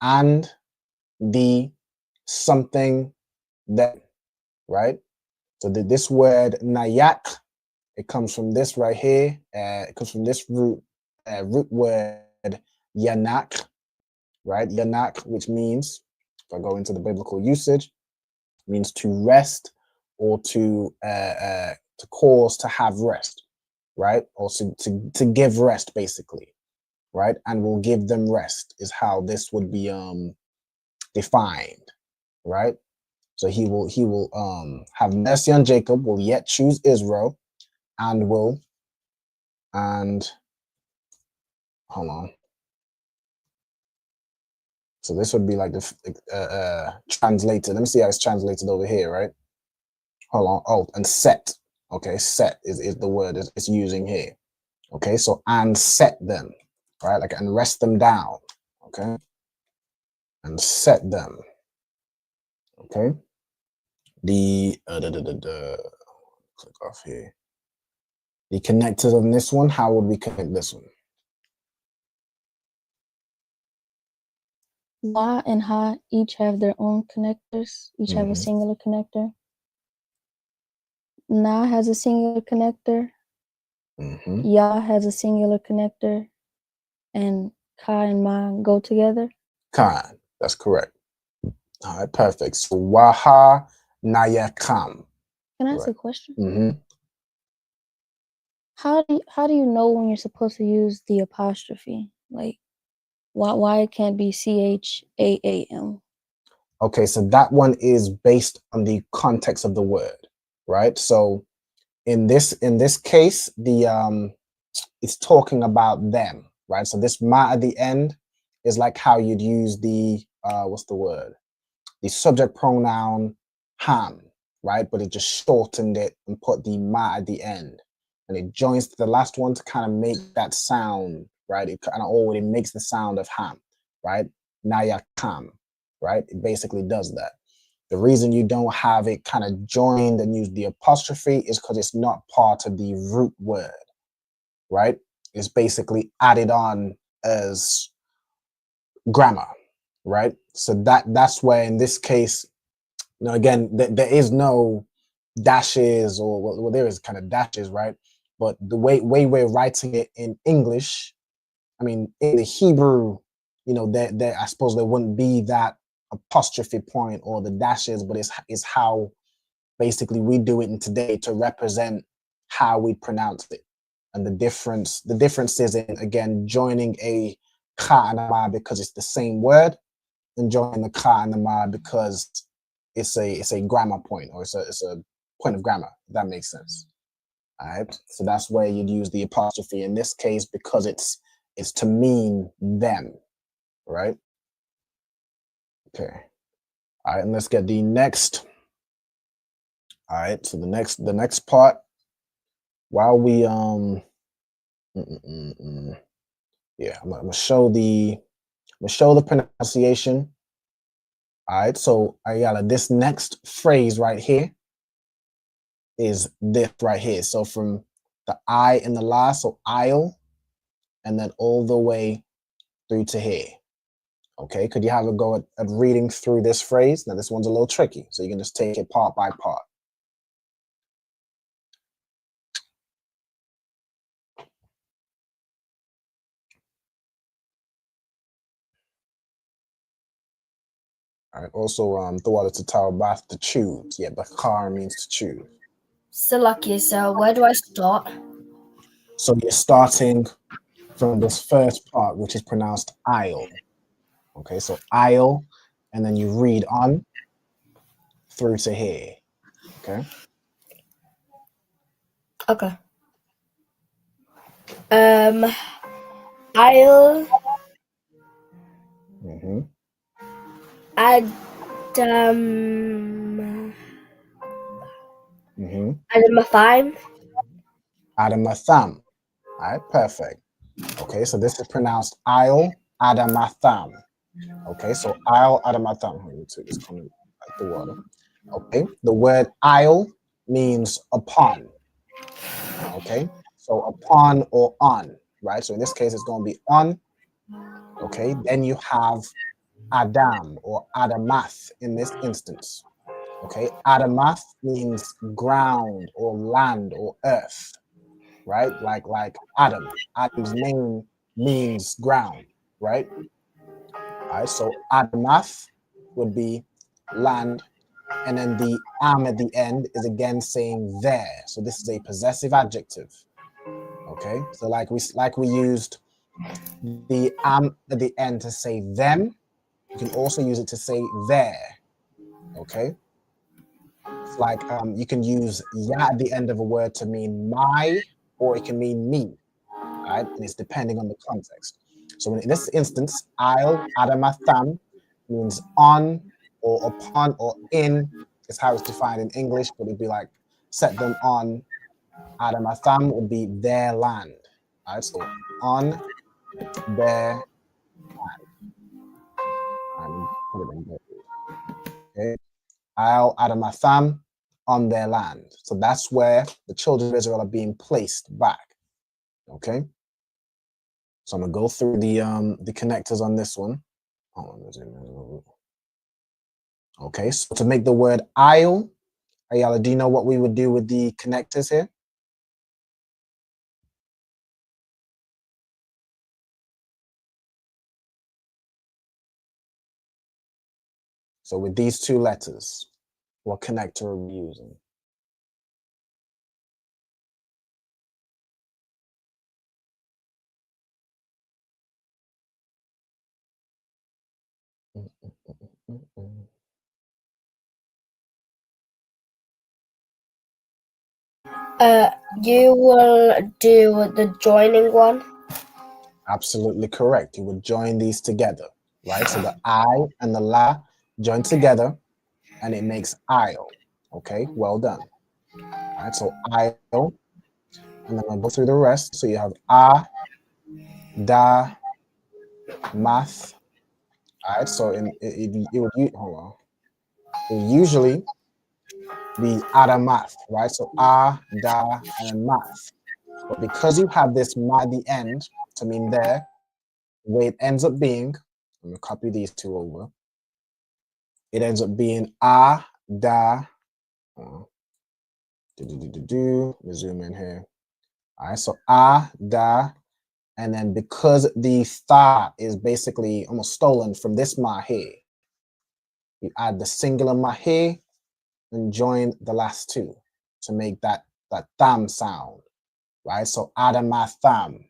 and the something that, right? So this word nayak, it comes from this right here. It comes from this root word yanak, right? Yanak, which means, if I go into the biblical usage, means to rest or to cause to have rest, right? Or to give rest, basically, right? And will give them rest is how this would be defined, right? So he will have mercy on Jacob, will yet choose Israel, and hold on. So this would be like the translated. Let me see how it's translated over here, right? Hold on. Oh, and set. Okay, set is the word it's using here. Okay, so and set them, right? Like and rest them down. Okay, and set them. Okay. The click off here. The connectors on this one. How would we connect this one? La and Ha each have their own connectors. Each have a singular connector. Na has a singular connector. Ya has a singular connector. And Ka and Ma go together. Khan. That's correct. All right, perfect. So Waha Naya Kam. Can I ask a question? Mm-hmm. How do you know when you're supposed to use the apostrophe? Like why it can't be CHAAM? Okay, so that one is based on the context of the word, right? So in this case, the it's talking about them, right? So this ma at the end is like how you'd use the what's the word? The subject pronoun ham, right? But it just shortened it and put the ma at the end, and it joins to the last one to kind of make that sound, right? It kind of already makes the sound of ham, right? Nayakam, right? It basically does that. The reason you don't have it kind of joined and use the apostrophe is because it's not part of the root word, right? It's basically added on as grammar, right? So that's where in this case, you know, again, there is no dashes or well, there is kind of dashes, right? But the way we're writing it in English, I mean, in the Hebrew, you know, there I suppose there wouldn't be that apostrophe point or the dashes, but it's how basically we do it in today to represent how we pronounce it. And the difference is in, again, joining a ka and a ma because it's the same word, and joining the ka and the ma because it's a grammar point, or it's a point of grammar, if that makes sense. All right, so that's where you'd use the apostrophe in this case because it's to mean them, right? Okay. All right, and let's get the next. All right, so the next part, while we yeah, I'm gonna show the pronunciation. All right, so Ayala, this next phrase right here is this right here. So from the I in the last, so I'll, and then all the way through to here. Okay, could you have a go at reading through this phrase? Now this one's a little tricky, so you can just take it part by part. All right, also thawala to tawbath, to choose. Yeah, bakar means to choose. Salakia, so where do I start? So you're starting from this first part, which is pronounced I'll. Okay, so I'll, and then you read on through to here. Okay. Okay. I'll Adamatham. Adamatham. All right, perfect. Okay, so this is pronounced I'll Adamatham. Okay, so I'll Adamatham. Let me take this coming like the water. Okay, the word I'll means upon. Okay, so upon or on, right? So in this case, it's going to be on. Okay, then you have Adam or Adamath in this instance. Okay, Adamath means ground or land or earth, right? Like Adam. Adam's name means ground, right? All right, so Adamath would be land, and then the am at the end is again saying there. So this is a possessive adjective. Okay, so like we used the am at the end to say them, you can also use it to say there. Okay, it's like you can use ya at the end of a word to mean my, or it can mean me. Right, and it's depending on the context. So in this instance, I'll Adamatham means on or upon or in is how it's defined in English, but it'd be like set them on. Adam Atham would be their land. All right, so on their land. Put it in bold. Okay. Al Adam Atham on their land. So that's where the children of Israel are being placed back. Okay. So I'm gonna go through the connectors on this one. Okay, so to make the word aisle, Ayala, do you know what we would do with the connectors here? So with these two letters, what connector are we using? You will do the joining one. Absolutely correct. You would join these together, right? So the I and the La join together and it makes aisle. Okay, well done. All right, so aisle, and then I'll go through the rest. So you have A, Da, Math. All right, so it would hold on. It would usually be Adamath, right? So A, Da, and then Math. But because you have this Ma at the end to mean there, the way it ends up being, I'm gonna copy these two over. It ends up being A, Da. Let me zoom in here. All right, so A, Da, and then because the Tha is basically almost stolen from this Ma here, you add the singular Ma here and join the last two to make that Tham sound, right? So Adamatham,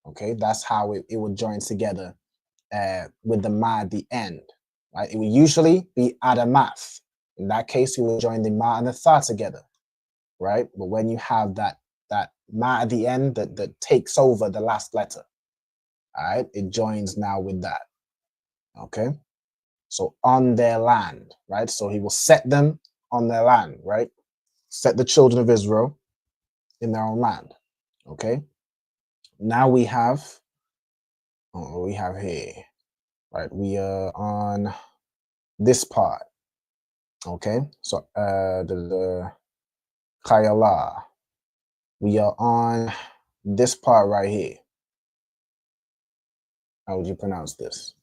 okay? That's how it would join together with the Ma at the end, right? It would usually be Adamath. In that case, you will join the Ma and the Tha together, right? But when you have that Ma at the end that takes over the last letter, all right, it joins now with that, okay? So on their land, right? So he will set them on their land, right? Set the children of Israel in their own land, okay? Now we have, what we have here, right? We are on this part, okay? So the Khayala, we are on this part right here. How would you pronounce this?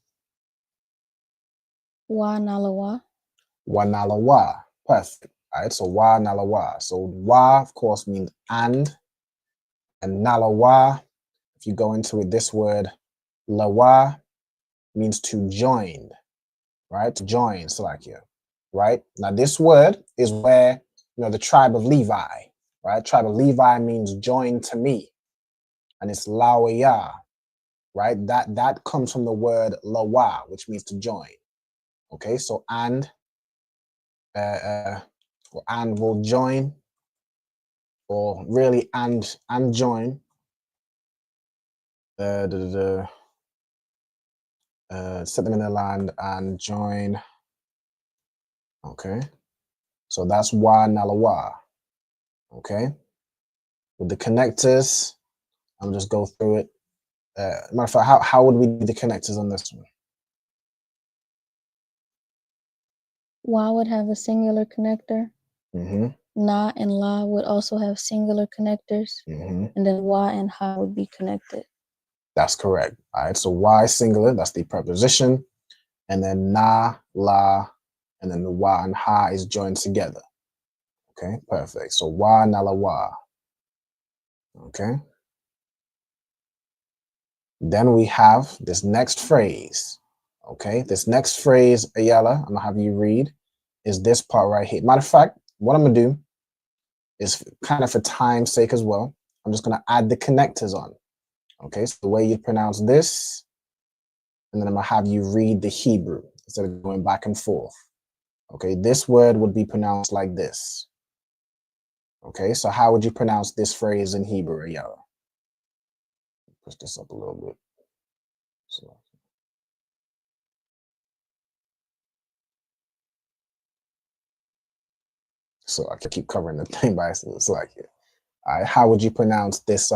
Wa Nalawa. Wa Nalawa. Perfect. All right, so Wa Nalawa. So Wa, of course, means and Nalawa, if you go into it, this word Lawa means to join, right? To join, Salakia, right? Now, this word is where, the tribe of Levi, right? Tribe of Levi means join to me, and it's Lawaya, right? That comes from the word Lawa, which means to join. Okay, so and will join, or really and join. Set them in their land and join. Okay, so that's Wa Nalawa. Okay, with the connectors, I'll just go through it. Matter of fact, how would we do the connectors on this one? Wa would have a singular connector. Mm-hmm. Na and La would also have singular connectors. Mm-hmm. And then Wa and Ha would be connected. That's correct. All right, so Y singular, that's the preposition. And then Na, La, and then the Wa and Ha is joined together. Okay, perfect. So Wa, Na, La, Wa. Okay. Then we have this next phrase. Okay, this next phrase, Ayala, I'm gonna have you read, is this part right here. Matter of fact, what I'm gonna do is kind of for time's sake as well, I'm just gonna add the connectors on. Okay, so the way you pronounce this, and then I'm gonna have you read the Hebrew instead of going back and forth. Okay, this word would be pronounced like this. Okay, so how would you pronounce this phrase in Hebrew, Ayala? Push this up a little bit. So, So I can keep covering the thing by it's like it. All right, how would you pronounce this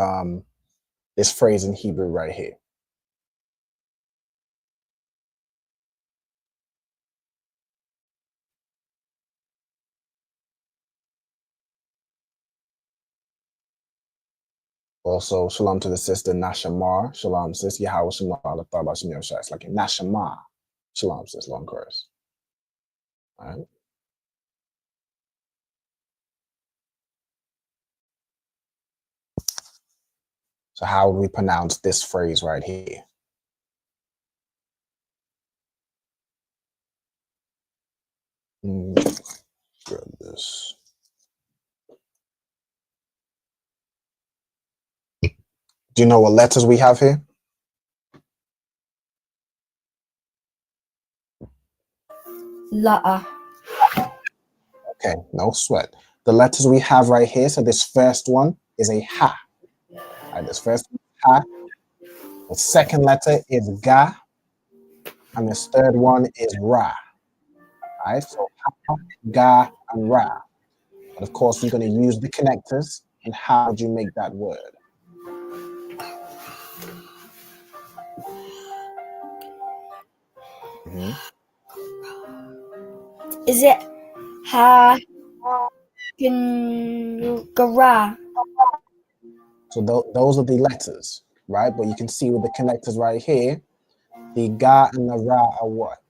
this phrase in Hebrew right here? Also, shalom to the sister Nashamar. Shalom, sis. Yahweh Shalom. I thought about some shots like Nashamar. Shalom, sis. Long chorus. All right. So how would we pronounce this phrase right here? Grab this. Do you know what letters we have here? La. Okay, no sweat. The letters we have right here, so this first one is a ha. All right, this first one is ha. The second letter is ga. And this third one is ra. All right, so ha, ga, and ra. But of course, you're going to use the connectors. And how would you make that word? Is it ha gara? So those are the letters, right? But you can see with the connectors right here, the ga and the ra are what?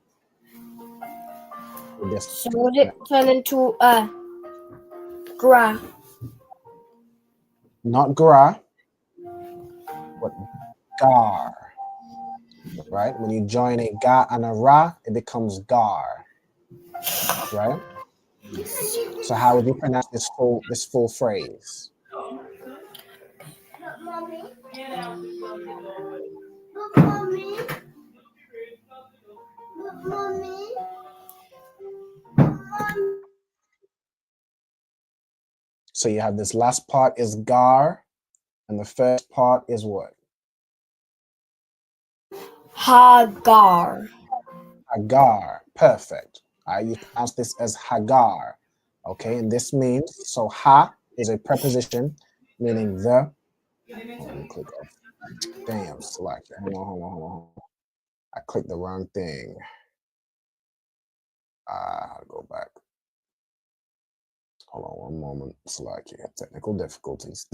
So would it turn into gra? Not gra, but gar, right? When you join a ga and a ra, it becomes gar, right? So how would you pronounce this full phrase? So you have this last part is gar, and the first part is what? Hagar. Hagar. Perfect. You pronounce this as Hagar. Okay, and this means, so ha is a preposition meaning the. Oh, let me click off. Damn, select. Hold on. I clicked the wrong thing. Go back. Hold on one moment. Select here. Technical difficulties.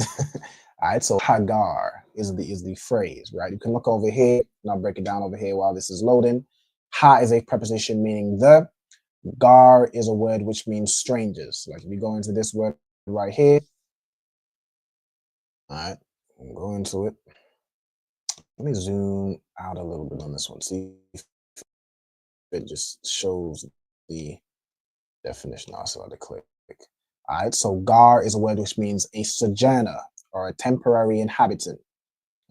All right, so Hagar is the phrase, right? You can look over here, and I'll break it down over here while this is loading. Ha is a preposition meaning the. Gar is a word which means strangers. Like if you go into this word right here. All right, I'm going into it. Let me zoom out a little bit on this one. See if it just shows the definition. Also, I had to click. All right, so gar is a word which means a sojourner or a temporary inhabitant,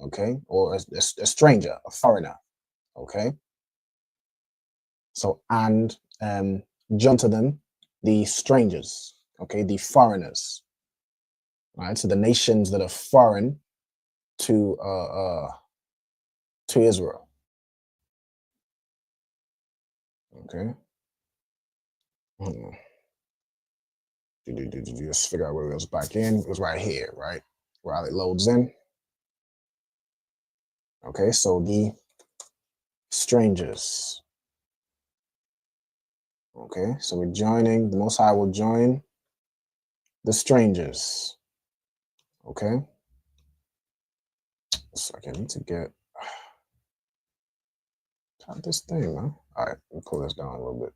okay, or a stranger, a foreigner, okay. So and join to them the strangers, okay, the foreigners. All right, so the nations that are foreign to Israel. Okay. Just figure out where it goes back in. It was right here, right? While it loads in. Okay, so the strangers. Okay, so we're joining, the Most High will join the strangers. Okay. So I need to get this thing, huh? All right, let me pull this down a little bit.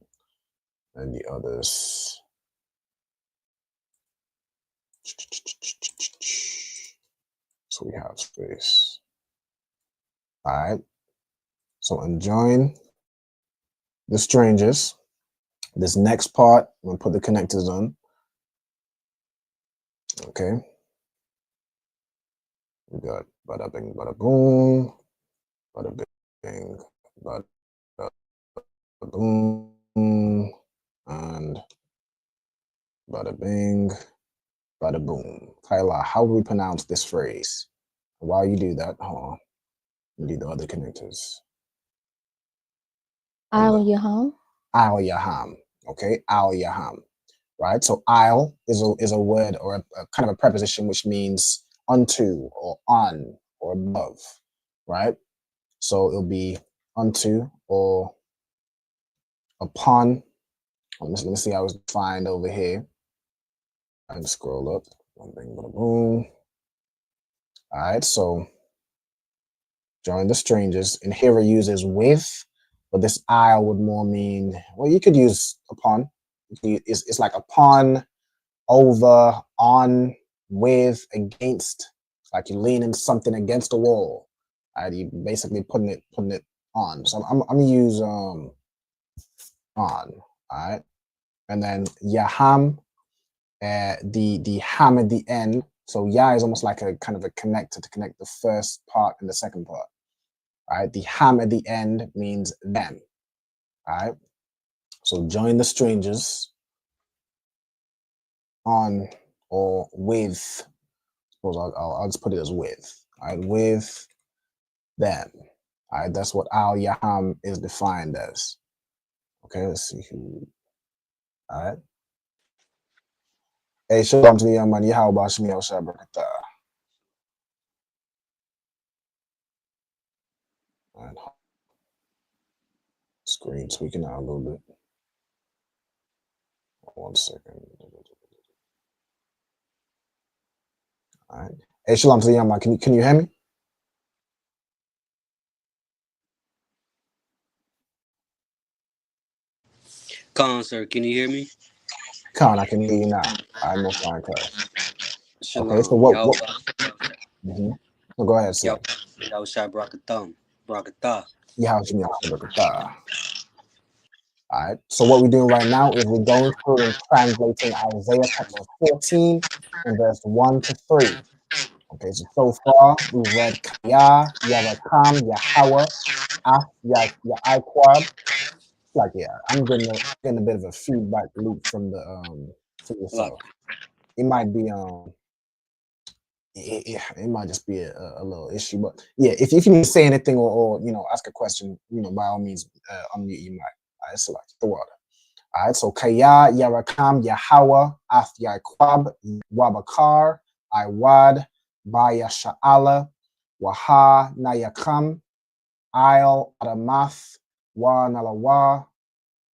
And the others. So we have space. All right. So join the strangers. This next part, I'm gonna put the connectors on. Okay. We got bada bing, bada boom, bada bing, bada boom, and bada bing, bada boom. Kyla, how do we pronounce this phrase? While you do that, hold on. We need the other connectors. Al Yaham. Al Yaham. Okay, Al Yaham. right? So I'll is a word or a kind of a preposition which means unto or on or above, right? So it'll be unto or upon. Let me see how it's defined over here. I can scroll up. Boom. All right, so join the strangers. And here it uses with, but this I'll would more mean, well, you could use upon. It's like upon, over, on, with, against. It's like you're leaning something against a wall. Right? You basically putting it on. So I'm gonna use on. All right, and then Yaham, the ham at the end. So Yah is almost like a kind of a connector to connect the first part and the second part. Right, the ham at the end means them. All right, so join the strangers on or with. Suppose I'll just put it as with. All right, with them. All right, that's what Al Yaham is defined as. Okay, let's see who. All right. Hey, shalom to the young man. How about Shmi al Shabrakata? Screen tweaking out a little bit. 1 second. All right. Hey, shalom to the young man. Can you hear me? Con, sir, can you hear me? Con, I can hear you now. I'm most fine, Christ. Okay, so Shalom. what? Y'all, So go ahead, see. y'all shot Brakatham. Brakatha. Yeah, Shmi al Shabrakata. All right. So what we're doing right now is we're going through and translating Isaiah chapter 14 and verse 1 to 3. Okay, so far we've read Kaya, Yarakam, Yahweh, Yaikwab. Like, yeah, I'm getting a bit of a feedback loop from the for yourself. It might be it might just be a little issue, but yeah, if you need to say anything or ask a question, by all means unmute your mic. All right, select the water. All right, so Kaya, Yarakam, Yahweh, Ath Yaikwab, Wabakar, Iwad, Baya Sha'ala, Waha, Nayakam, Isle, Adamath, Wa Nalawa,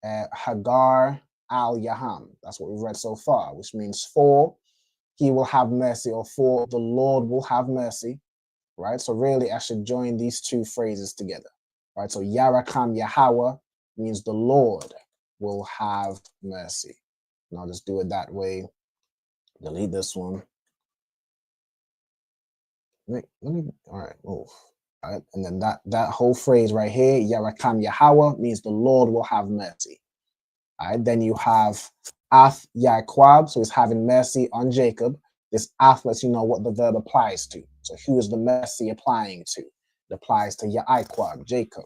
Hagar, Al Yaham. That's what we've read so far, which means for he will have mercy, or for the Lord will have mercy, right? So really, I should join these two phrases together, right? So Yarakam Yahweh means the Lord will have mercy. And I'll just do it that way. Delete this one. Let me all right, move. All right, and then that whole phrase right here, Yarakam Yahweh, means the Lord will have mercy. All right, then you have Ath Yaikwab, so it's having mercy on Jacob. This Ath lets you know what the verb applies to. So who is the mercy applying to? It applies to Yaikwab, Jacob.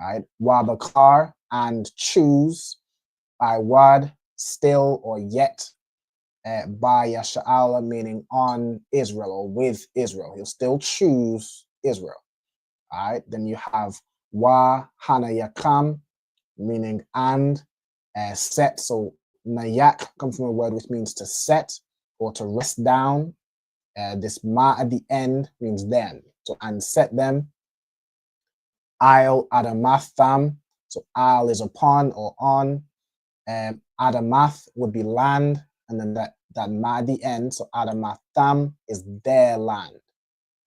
All right, Wabakar, and choose, Iwad, still or yet, by Yasha'ala, meaning on Israel or with Israel. He'll still choose Israel. All right, then you have Wa Hana Yakam, meaning and, set. So Nayak comes from a word which means to set or to rest down. This ma at the end means then. So and set them. I'll Adamatham. So I'll is upon or on. Adamath would be land, and then that ma at the end. So Adamatham is their land,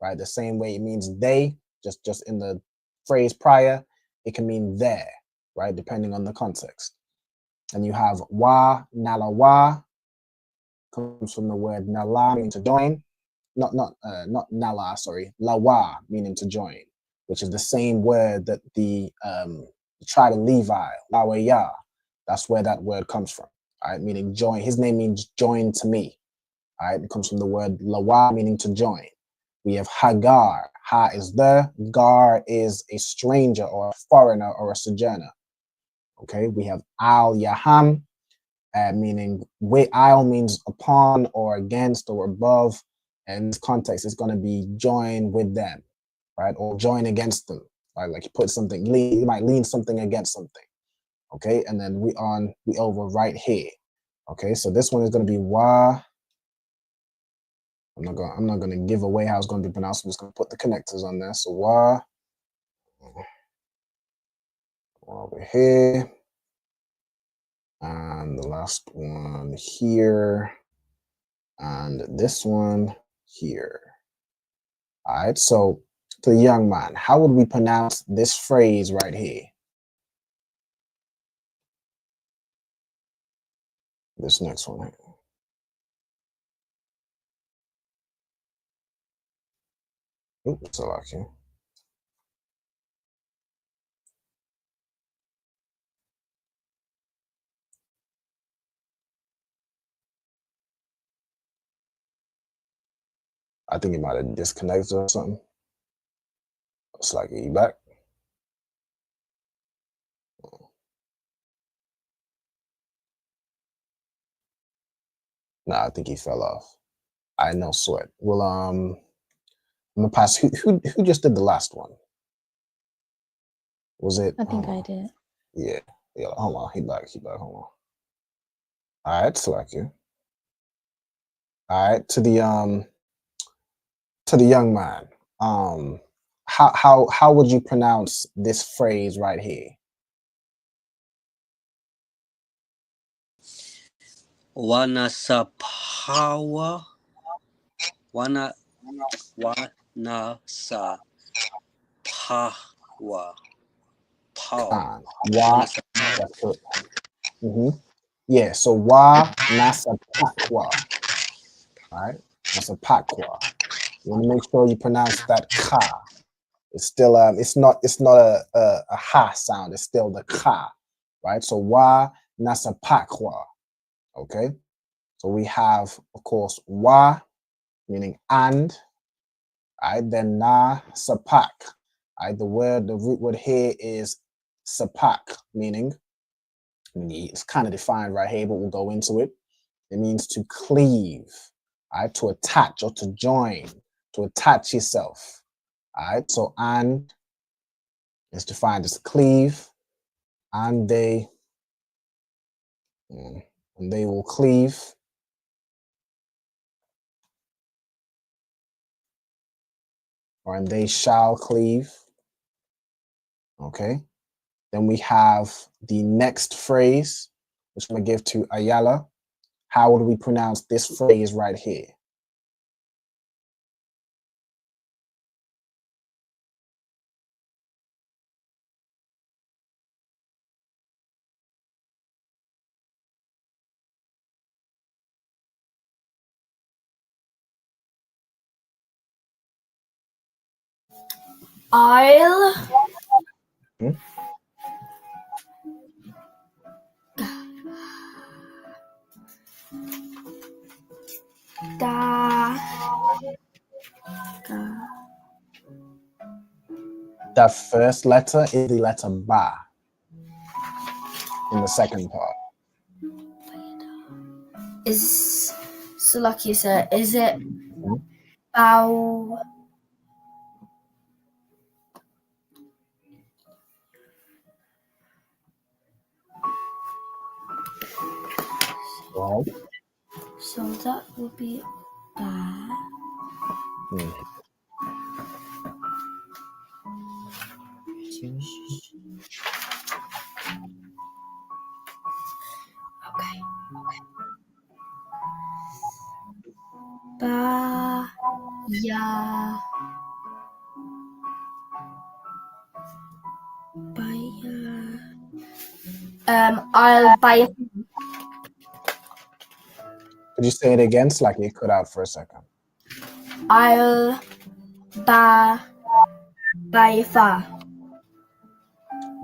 right? The same way it means they, just in the phrase prior, it can mean there, right? Depending on the context. And you have wa, nalawa, comes from the word nala, meaning to join. Not nala, sorry, lawa, meaning to join, which is the same word that the tribe of Levi, lawaya, that's where that word comes from. All right, meaning join. His name means join to me. All right, it comes from the word lawa, meaning to join. We have Hagar. Ha is there. Gar is a stranger or a foreigner or a sojourner. Okay, we have Al Yaham, meaning Al means upon or against or above. And in this context, it's going to be join with them, right? Or join against them. Right? Like you put something, you might lean something against something. Okay, and then we over right here. Okay, so this one is going to be wa. I'm not gonna give away how it's going to be pronounced. I'm just going to put the connectors on there. So wa over here, and the last one here, and this one here. All right. So to the young man, how would we pronounce this phrase right here? This next one here. Oops, so okay. I think he might have disconnected or something. It's like, are you back? Nah, I think he fell off. I no sweat. Well, I'm gonna pass. Who just did the last one? Was it? I think I did. Yeah. Hold on. He back. Hold on. All right, select you. All right, to the young man. How would you pronounce this phrase right here? Wanasapawa. Wanasapawa. Pow. Yeah, so wa nasa pakwa. All right, nasa pakwa. You want to make sure you pronounce that ka. It's still it's not a ha sound. It's still the ka, right? So wa nasa pakwa. Okay, so we have, of course, wa meaning and. Right, then na sapak. Right, the root word here is sapak, meaning it's kind of defined right here, but we'll go into it. It means to cleave, right, to attach or to join, to attach yourself. All right, so and is defined as cleave, and they will cleave. And they shall cleave. Okay. Then we have the next phrase, which I'm going to give to Ayala. How would we pronounce this phrase right here? I'll That first letter is the letter ba in the second part. Is so like you said, is it bow? Right. So that would be ba. Okay. Ba ya. I'll buy. Could you say it again? It's like it cut out for a second. I'll buy far.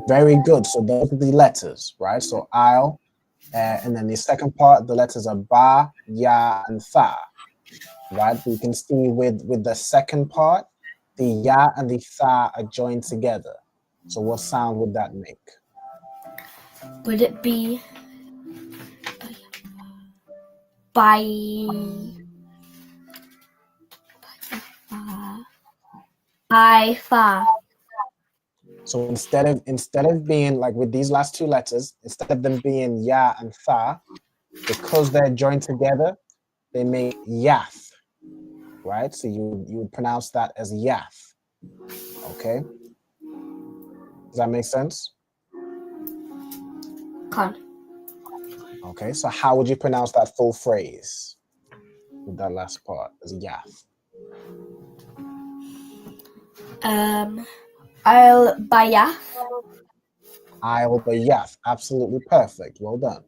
Very good. So those are the letters, right? So I'll, and then the second part, the letters are ba, ya, and tha, right? You can see with the second part, the ya and the tha are joined together. So what sound would that make? Would it be by far? So instead of being like with these last two letters, instead of them being ya and tha, because they're joined together, they make yath, right? So you would pronounce that as yath. Okay. Does that make sense? Can. Okay, so how would you pronounce that full phrase with that last part as yath? I'll bayath. I'll bayath. Absolutely perfect. Well done.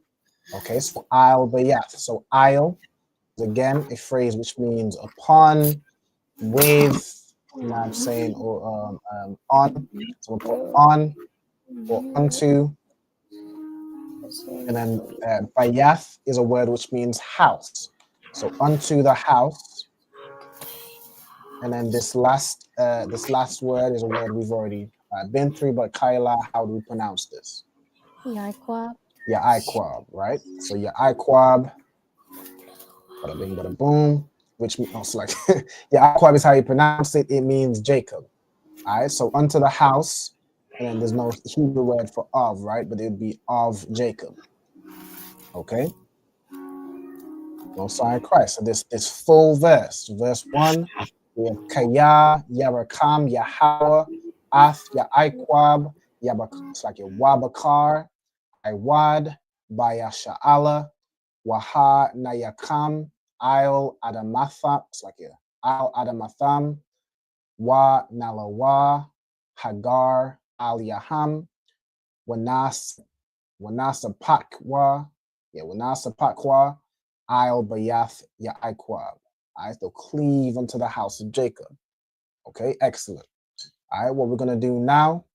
Okay, so I'll bayath. So I'll is again a phrase which means upon, with, you know what I'm saying, or on. So we'll put on or unto. And then bayath is a word which means house. So unto the house. And then this last word is a word we've already been through, but Kyla, how do we pronounce this? Yaikwab. Yeah, Iquab, right? So yeah, Iquab, bada bing, bada boom, which means like, yeah, Iquab is how you pronounce it. It means Jacob. All right, so unto the house, and then there's no Hebrew word for of, right? But it would be of Jacob. Okay. No sign of Christ. So this full verse 1, we have Kaya, Yarakam, Yahweh, Ath, Yaiquab, it's like your Wabakar, Iwad, Bayasha'ala, Waha, Nayakam, Isle Adamatha, it's like your Al Adamatham, Wa Nalawa, Hagar, Al Yaham, Wanasa Pakwa, Wanasa Pakwa, I'll bayath Yaiquab. All right, so cleave unto the house of Jacob. Okay, excellent. All right, what we're gonna do now,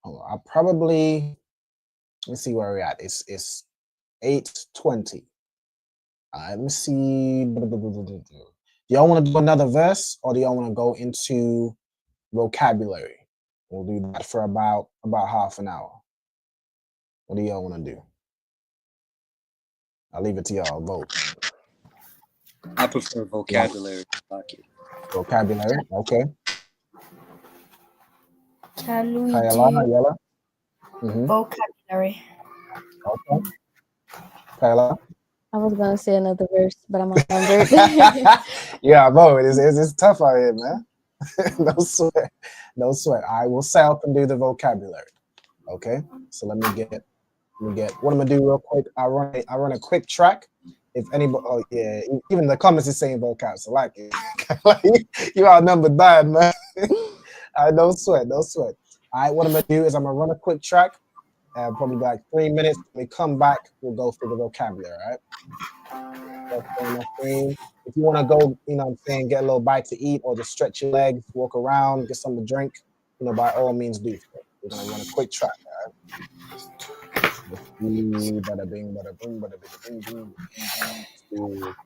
I'll probably, let's see where we're at. It's 8:20. All right, let me see. Do y'all want to do another verse, or do y'all want to go into vocabulary? We'll do that for about half an hour. What do y'all want to do? I'll leave it to y'all. Vote. I prefer vocabulary. Vocabulary, okay. Can we Kayla, do vocabulary? Okay. Kayla? I was gonna say another verse, but I'm outnumbered. Yeah, bro, it's tough out here, man. No sweat. I will say up and do the vocabulary. Okay, so let me get what I'm gonna do real quick. I run a quick track. If anybody, oh yeah, even the comments is saying vocab, so like you outnumbered bad, man. No sweat. All right, what I'm gonna do is I'm gonna run a quick track, probably like 3 minutes. When we come back, we'll go through the vocabulary. All right. If you want to go, you know what I'm saying, get a little bite to eat, or just stretch your legs, walk around, get something to drink, you know, by all means do so. We're gonna run a quick track. All right. Bada bing, bada boom, bada bing, bing, bing.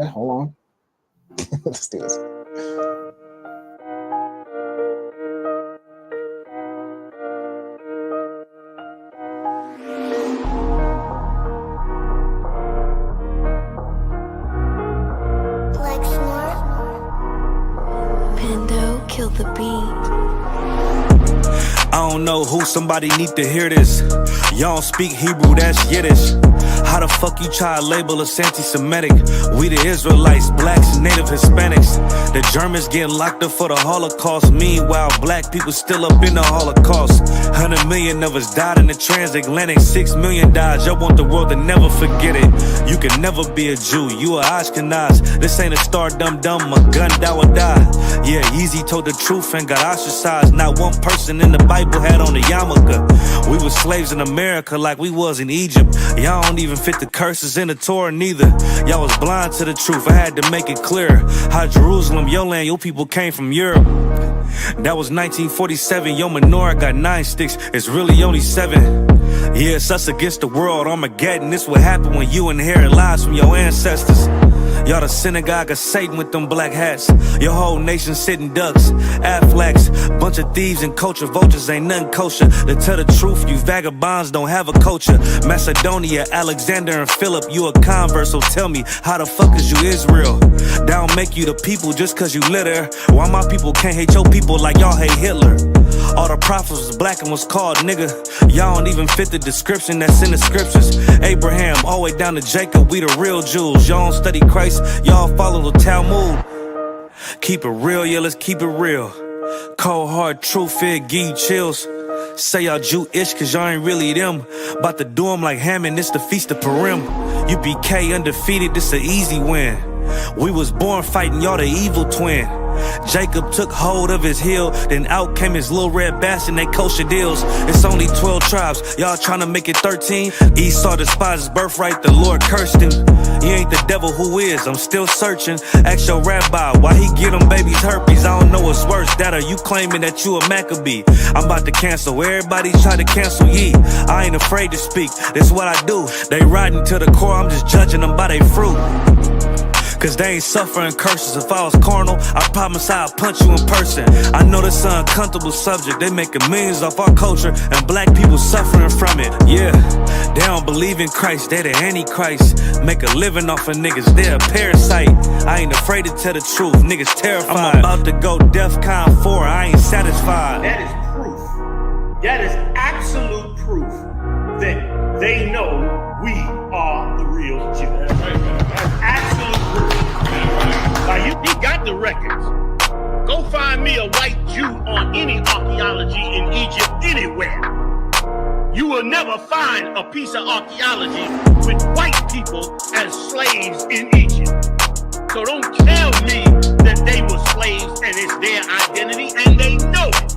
Hold on. Let's do this. Pando, kill the beat. I don't know who, somebody need to hear this. Y'all don't speak Hebrew, that's Yiddish. How the fuck you try to label us anti-Semitic? We the Israelites, blacks, native Hispanics. The Germans getting locked up for the Holocaust. Meanwhile, black people still up in the Holocaust. 100 million of us died in the transatlantic. 6 million died, y'all want the world to never forget it. You can never be a Jew, you a Ashkenaz. This ain't a star dum-dum, a gun die or die. Yeah, Yeezy told the truth and got ostracized. Not one person in the Bible had on a yarmulke. We were slaves in America like we was in Egypt. Y'all don't even fit the curses in the Torah neither. Y'all was blind to the truth, I had to make it clear. How Jerusalem, your land, your people came from Europe. That was 1947, your menorah got 9 sticks, it's really only 7. Yeah, it's us against the world, Armageddon. This what happened when you inherit lies from your ancestors. Y'all the synagogue of Satan with them black hats. Your whole nation sitting ducks, Aflacs. Bunch of thieves and culture vultures, ain't nothing kosher. To tell the truth, you vagabonds don't have a culture. Macedonia, Alexander and Philip, you a convert, so tell me, how the fuck is you Israel? That don't make you the people just cause you litter. Why my people can't hate your people like y'all hate Hitler? All the prophets was black and was called nigga. Y'all don't even fit the description that's in the scriptures. Abraham, all the way down to Jacob, we the real Jews. Y'all don't study Christ, y'all follow the Talmud. Keep it real, yeah, let's keep it real. Cold hard truth, fear, give you chills. Say y'all Jewish cause y'all ain't really them. About to do them like Hammond, it's the Feast of Purim. UPK undefeated, this an easy win. We was born fighting, y'all the evil twin. Jacob took hold of his heel, then out came his little red bastard and they kosher deals. It's only 12 tribes, y'all trying to make it 13. Esau despised his birthright, the Lord cursed him. He ain't the devil, who is? I'm still searching. Ask your rabbi, why he get them babies herpes? I don't know what's worse, that or you claiming that you a Maccabee. I'm about to cancel, everybody try to cancel ye. I ain't afraid to speak, that's what I do. They riding to the core, I'm just judging them by their fruit. Cause they ain't suffering curses. If I was carnal, I promise I'd punch you in person. I know this an uncomfortable subject. They making millions off our culture and black people suffering from it. Yeah, they don't believe in Christ, they the Antichrist. Make a living off of niggas, they a parasite. I ain't afraid to tell the truth, niggas terrified. I'm about to go DEFCON 4, I ain't satisfied. That is proof. That is absolute proof that they know we are the real Jews. That's absolute proof. Like he got the records. Go find me a white Jew on any archaeology in Egypt anywhere. You will never find a piece of archaeology with white people as slaves in Egypt. So don't tell me that they were slaves and it's their identity, and they know it.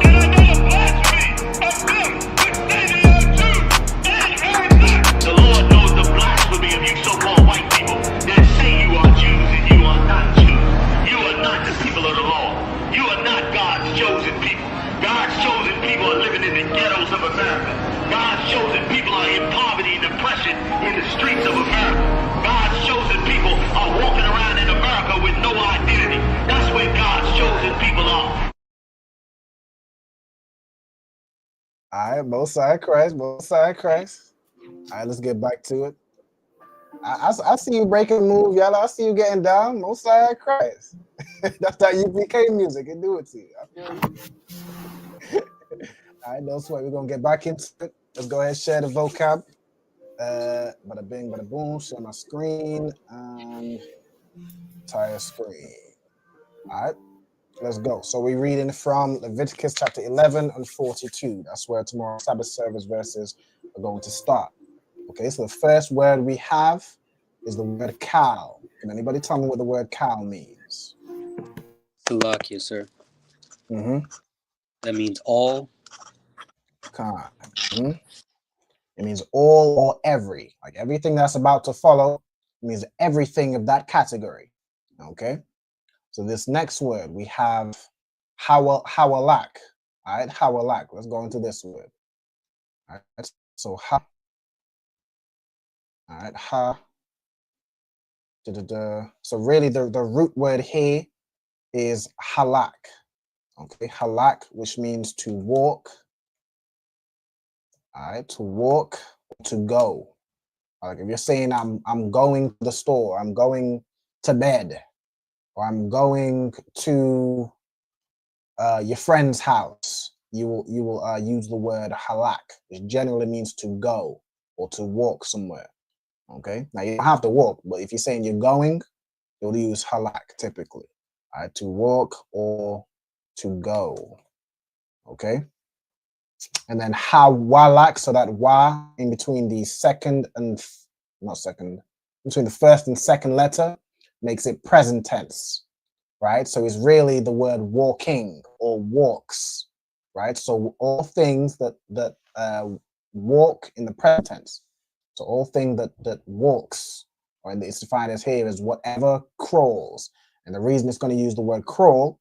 And I know the blasphemy of them, which say they are Jews and are not. The Lord knows the blasphemy of you so-called white people that say you are Jews and you are not Jews. You are not the people of the law. You are not God's chosen people. God's chosen people are living in the ghettos of America. God's chosen people are in poverty and depression in the streets of America. God's chosen people are walking around in America with no identity. That's where God's chosen people are. All right, both side Christ, both side Christ. All right, let's get back to it. I see you breaking the move, y'all. I see you getting down. Both side Christ. That's that UPK music. It do it to you. I feel you. All right, no sweat. We're gonna get back into it. Let's go ahead and share the vocab. Bada bing, bada boom. Share my screen and entire screen. All right, let's go. So we're reading from Leviticus chapter 11 and 42. That's where tomorrow's Sabbath service verses are going to start. Okay, so the first word we have is the word cow. Can anybody tell me what the word cow means? Salakia, sir. Mm-hmm. That means all. Mm-hmm. It means all or every. Like everything that's about to follow means everything of that category. Okay? So this next word, we have hawalak. All right, hawalak. Let's go into this word. All right, so ha. All right, ha. So really the root word here is halak. Okay, halak, which means to walk. All right, to walk, to go. Like if you're saying I'm going to the store, I'm going to bed, or I'm going to your friend's house, you will use the word halak, which generally means to go or to walk somewhere. Okay, now you don't have to walk, but if you're saying you're going, you'll use halak typically. All right, to walk or to go. Okay, and then hawalak, so that wa in between the between the first and second letter makes it present tense, right? So it's really the word walking or walks, right? So all things that walk in the present tense. So all thing that walks, or it's defined as here as whatever crawls. And the reason it's going to use the word crawl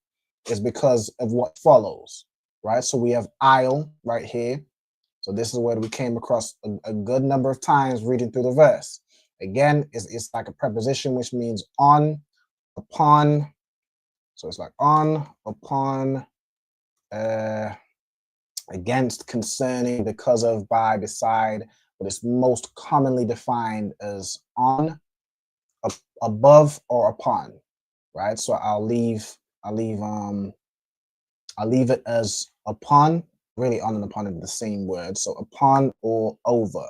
is because of what follows, right? So we have aisle right here. So this is where we came across a good number of times reading through the verse. Again, it's like a preposition which means on, upon. So it's like on, upon, against, concerning, because of, by, beside. But it's most commonly defined as on, above, or upon, right? So I'll leave I'll leave it as upon. Really, on and upon are the same word. So upon or over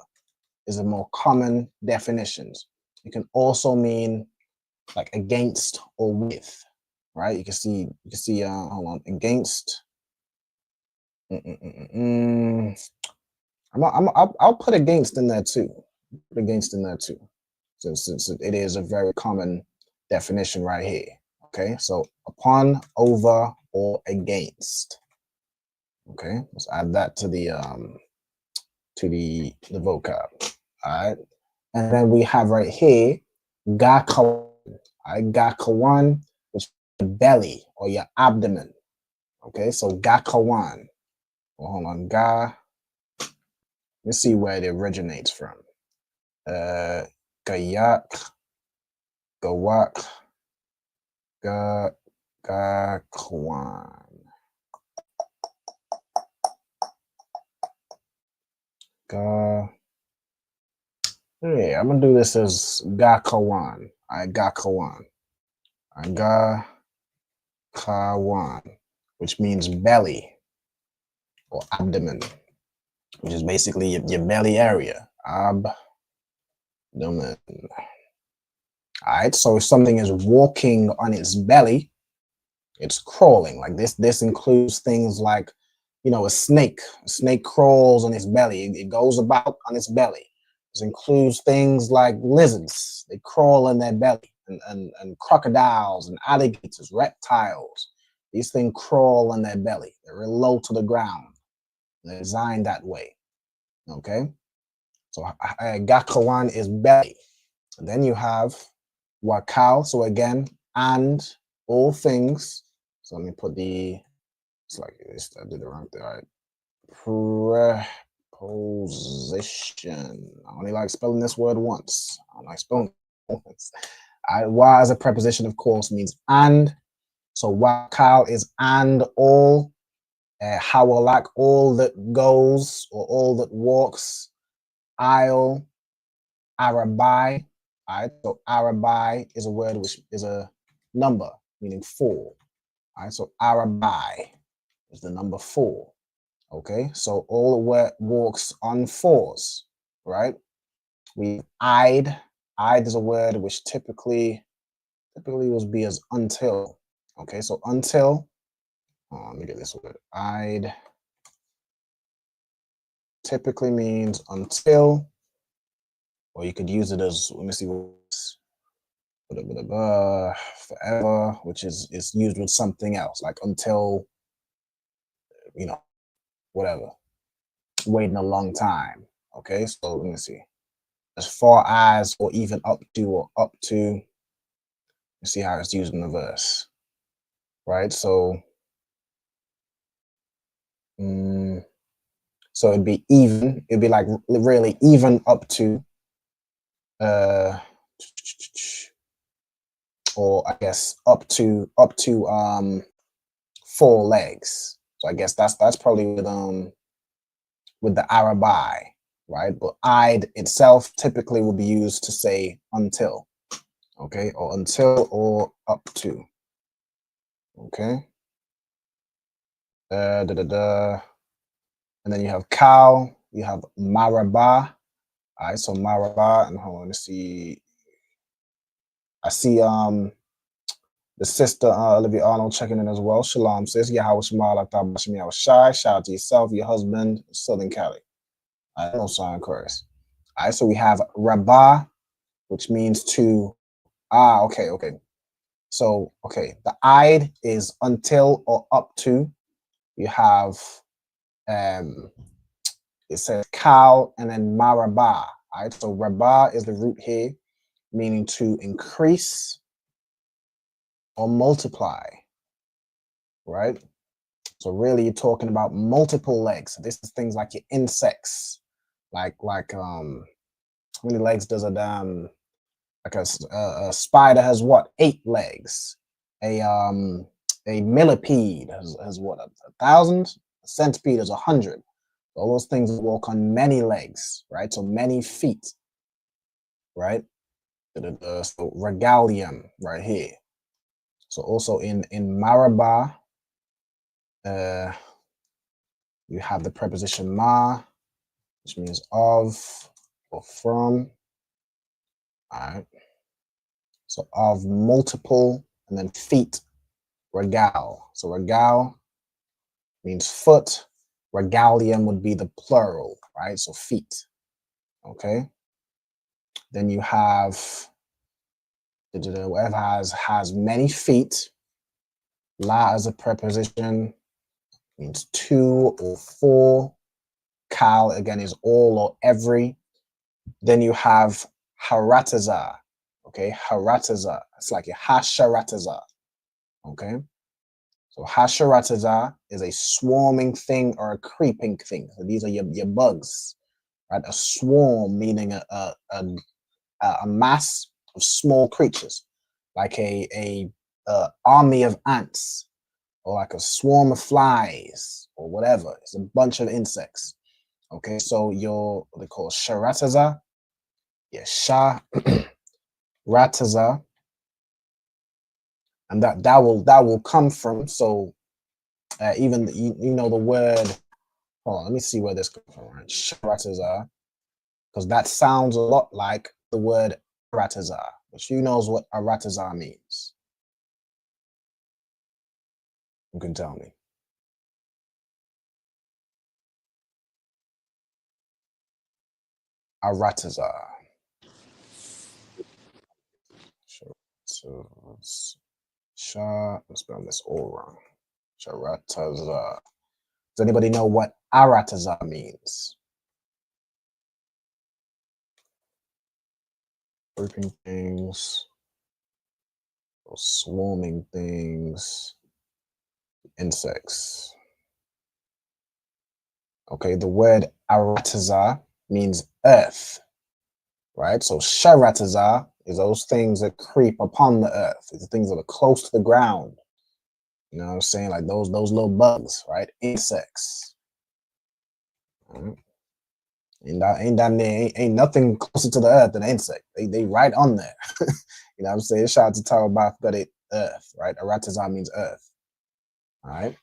is a more common definitions. It can also mean like against or with, right? You can see, hold on, against. I'll put against in there too. Put against in there too. So since it is a very common definition right here. Okay, so upon, over, or against. Okay, let's add that to the vocab. All right, and then we have right here gakawan. All right, gakawan, which is the belly or your abdomen. Okay, so gakawan. Well, hold on, let's see where it originates from. Gayak, gawak, gakawan. Yeah, I'm gonna do this as gakawan. I gakawan. I gakawan, which means belly or abdomen, which is basically your belly area. Abdomen. All right, so if something is walking on its belly, it's crawling. Like this includes things like, you know, a snake. A snake crawls on its belly. It goes about on its belly. This includes things like lizards. They crawl in their belly. And crocodiles and alligators, reptiles. These things crawl on their belly. They're real low to the ground. They're designed that way. Okay? So gakawan is belly. And then you have wakal. So again, and all things. So let me put it's like this. I did it wrong there. All right. Preposition. I only like spelling this word once. I don't like spelling it once. Wa as a preposition, of course, means and. So wakal is and all. Hawalak, all that goes or all that walks. Aisle, arabai. All right, so arabai is a word which is a number meaning 4. All right, so arabai is the number 4. Okay, so all that walks on 4s, right? We eyed. Eyed is a word which typically would be as until. Okay, so until. Let me get this word. Eyed typically means until, or you could use it as, let me see, forever, which is used with something else, like until, you know, whatever, waiting a long time. Okay, so let me see, as far as, or even up to, or up to. You see how it's used in the verse, right? So, so it'd be even. It'd be like really even up to, or I guess up to 4 legs. So I guess that's probably with the arabai, right? But I'd itself typically will be used to say until, okay, or until or up to, okay. And then you have cow, you have maraba. All right, so maraba, and hold on, let's see. I see the sister Olivia Arnold checking in as well. Shalom sis, Yahweh Shema, Bashim Yahweh Shai. Shout out to yourself, your husband, Southern Cali. I know sign chorus. All right, so we have rabah, which means to, okay. So, okay, the Eid is until or up to. You have, it says cow and then marabah. All right, so rabah is the root here, meaning to increase or multiply, right? So really you're talking about multiple legs. This is things like your insects, like how many legs does a like a spider has what? 8 legs. A millipede has what? 1,000. A centipede is 100. All those things walk on many legs, right? So many feet, right? So regalium right here. So also in marabah, You have the preposition ma, which means of or from. All right. So of multiple, and then feet, regal. So regal means foot. Regalium would be the plural, right? So feet. Okay. Then you have whatever has many feet. La as a preposition means two or four. Kal again is all or every. Then you have harataza. Okay, harataza. It's like a hasharataza. Okay. So hasharataza is a swarming thing or a creeping thing. So these are your bugs, right? A swarm meaning a mass of small creatures, like a army of ants, or like a swarm of flies, or whatever. It's a bunch of insects. Okay, so your what they call sharataza, yeah, rataza, and that will come from. So even you know the word. Hold on, let me see where this comes from. Right, sharataza, because that sounds a lot like the word arataza, which who knows what arataza means? You can tell me. Arataza. I'm spelling this all wrong. Sharataza. Does anybody know what arataza means? Grouping things, or swarming things, insects. Okay, the word arataza means earth, right? So sharataza is those things that creep upon the earth. It's the things that are close to the ground. You know what I'm saying? Like those little bugs, right? Insects. Right? Ain't nothing closer to the earth than an insect. They right on there. You know what I'm saying? Shout out to Tarabath, got it earth, right? Arataza means earth. All right.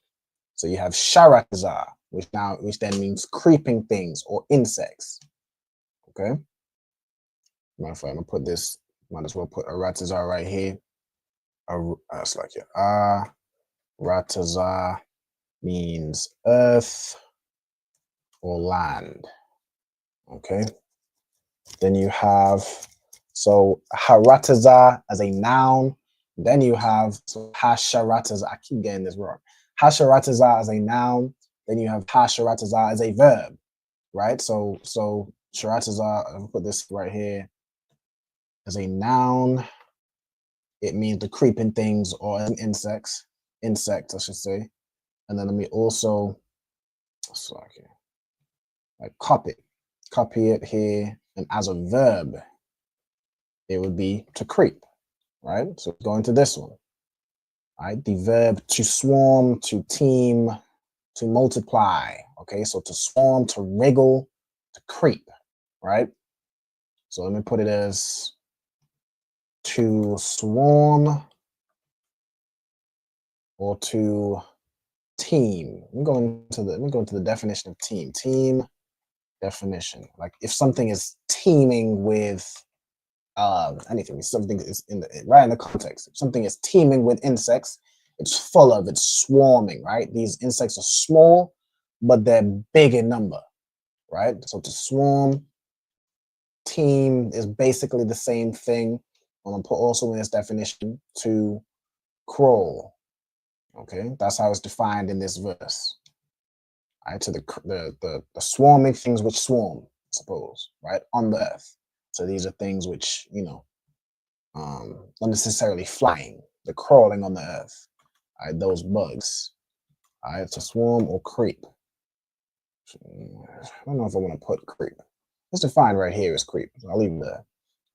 So you have sharataza, which then means creeping things or insects. Okay. Matter of fact, I'm gonna put this, might as well put arataza right here. That's like it. Arataza means earth or land. Okay. Then you have, so harataza as a noun. Then you have hasharataza. I keep getting this wrong. Hasharataza as a noun. Then you have hasharataza as a verb, right? So sharataza, I'll put this right here as a noun. It means the creeping things or insect, I should say. And then let me also, like copy it here. And as a verb, it would be to creep, right? So go into this one, right? The verb to swarm, to team, to multiply, okay? So to swarm, to wriggle, to creep, right? So let me put it as to swarm or to team. Let me go into the definition of team. Team definition, like if something is teeming with anything, something is right in the context. If something is teeming with insects, it's swarming, right? These insects are small, but they're big in number, right? So to swarm, team is basically the same thing. I'm gonna put also in this definition to crawl. Okay, that's how it's defined in this verse. Right, to the swarming things which swarm, I suppose, right, on the earth. So these are things which, you know, not necessarily flying, they're crawling on the earth. Right, those bugs. All right, to swarm or creep. I don't know if I want to put creep. It's defined right here as creep. So I'll leave it there.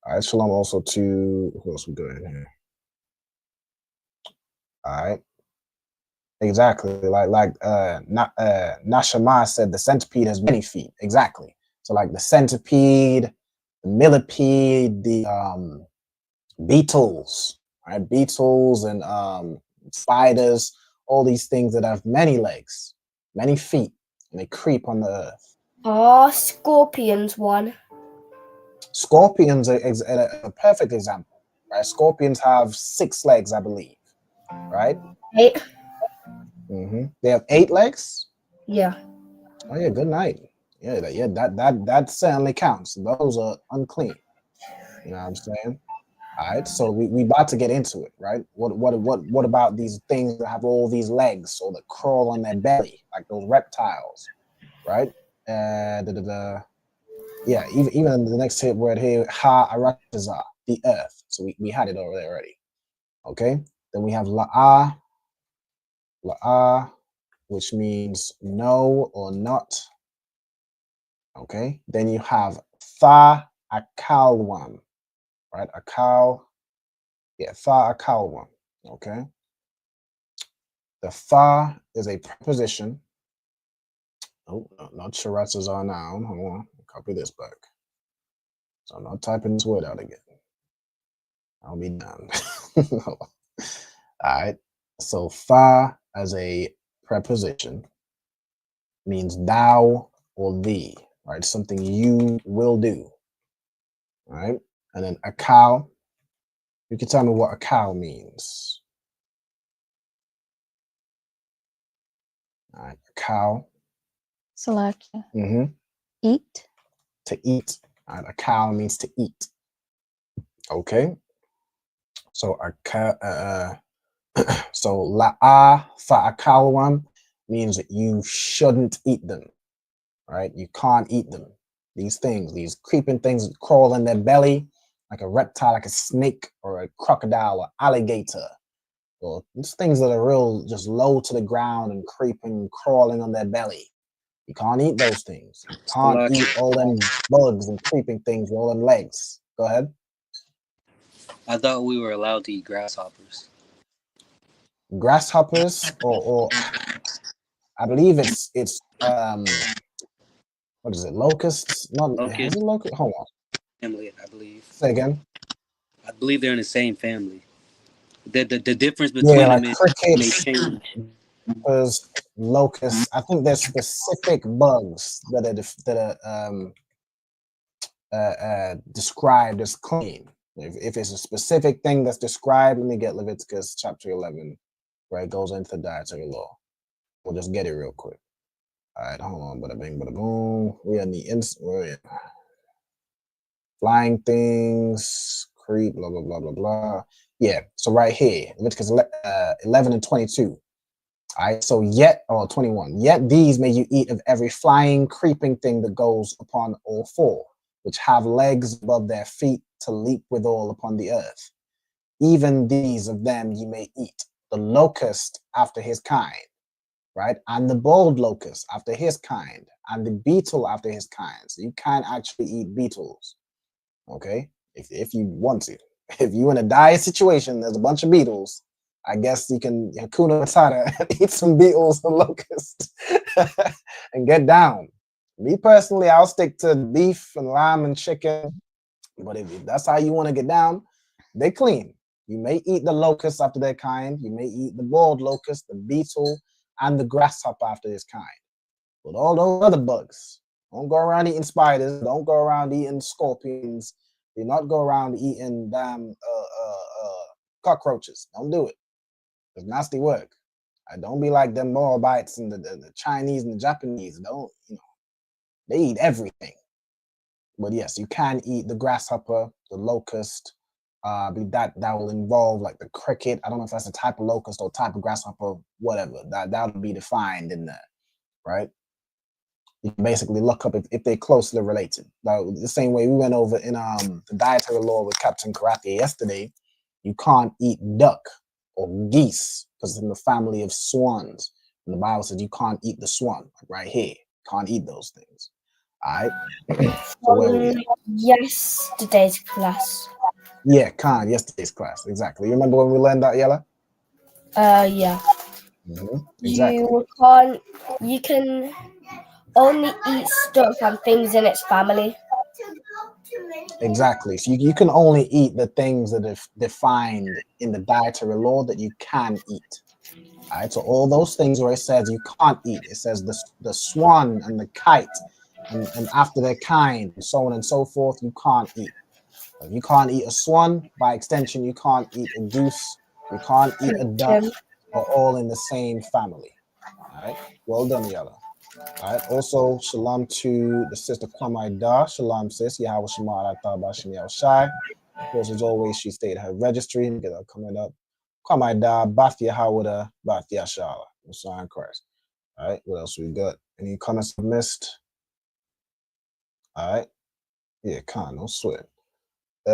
All right, shalom also to, who else we got in here? All right. Exactly. Like Nashama said, the centipede has many feet. Exactly. So like the centipede, the millipede, the beetles, right? Beetles and spiders, all these things that have many legs, many feet, and they creep on the earth. Scorpions one. Scorpions are a perfect example, right? Scorpions have 6 legs, I believe, right? 8. They have 8 legs? Yeah. Oh yeah, good night. Yeah, that certainly counts. Those are unclean. You know what I'm saying? All right, so we about to get into it, right? What about these things that have all these legs or that crawl on their belly, like those reptiles, right? Yeah, even the next word here, ha-aratiza, the earth. So we had it over there already. Okay, then we have la'ah, which means no or not. Okay, then you have tha-akalwan, right? Akal, yeah, tha-akalwan. Okay, the tha is a preposition. Oh, no, not sharatas are noun. Hold on, copy this back. So I'm not typing this word out again. I'll be done. All right. So tha as a preposition means thou or thee, right? Something you will do. All right. And then akal, you can tell me what akal means. All right. Akal. Salakia. Eat. To eat. All right. Akal means to eat. Okay. So so la'a fa'akalwan means that you shouldn't eat them, right? You can't eat them. These things, these creeping things that crawl in their belly like a reptile, like a snake or a crocodile or alligator, or these things that are real just low to the ground and creeping, crawling on their belly. You can't eat those things. You can't eat all them bugs and creeping things with all them legs. Go ahead. I thought we were allowed to eat grasshoppers. Grasshoppers or I believe it's what is it? Locusts? Not is it locust? Hold on. Family, I believe. Say again. I believe they're in the same family. The difference between Yeah, like them is may crickets, change. locusts. I think there's specific bugs that are described as clean. If it's a specific thing that's described, let me get Leviticus chapter 11, where it goes into the dietary law. We'll just get it real quick. All right, hold on. Bada bing, bada boom. We are in the flying things, creep, blah, blah, blah, blah, blah. Yeah, so right here, Leviticus 11 and 22. All right, so 21. Yet these may you eat of every flying, creeping thing that goes upon all 4, which have legs above their feet to leap withal upon the earth. Even these of them ye may eat. The locust after his kind, right? And the bold locust after his kind, and the beetle after his kind. So you can actually eat beetles, okay? If you want to. If you're in a dire situation, there's a bunch of beetles, I guess you can Hakuna Matata, eat some beetles and locusts and get down. Me personally, I'll stick to beef and lamb and chicken. But if that's how you want to get down, they clean. You may eat the locust after their kind. You may eat the boiled locust, the beetle, and the grasshopper after this kind. But all those other bugs, don't go around eating spiders. Don't go around eating scorpions. Do not go around eating damn cockroaches. Don't do it. It's nasty work. Don't be like them Moabites and the Chinese and the Japanese. Don't, they eat everything. But yes, you can eat the grasshopper, the locust. That will involve like the cricket. I don't know if that's a type of locust or type of grasshopper, whatever. That'll be defined in there, right? You can basically look up if they're closely related. Now, the same way we went over in the dietary law with Captain Karate yesterday, you can't eat duck or geese because it's in the family of swans. And the Bible says you can't eat the swan, like right here. Can't eat those things. All right. So where we at? Yesterday's class. Yeah, yesterday's class. Exactly. You remember when we learned that, Yella? Yeah. Exactly. You can only eat stuff and things in its family. Exactly. So you can only eat the things that are defined in the dietary law that you can eat. All right, so all those things where it says you can't eat, it says the swan and the kite and after their kind, and so on and so forth, you can't eat. If you can't eat a swan, by extension, you can't eat a goose, you can't eat a duck, are all in the same family. All right, well done, Yalla. All right, also, shalom to the sister Kwamai Da. Shalom, sis. Yahweh Shema Ataba Shemiel Shai. Of course, as always, she stayed her registry. Get her coming up. Kwamai Da, Bath Yahweh, Bath Yashala. Messiah Christ. All right, what else we got? Any comments I've missed? All right. Yeah, no sweat. Okay.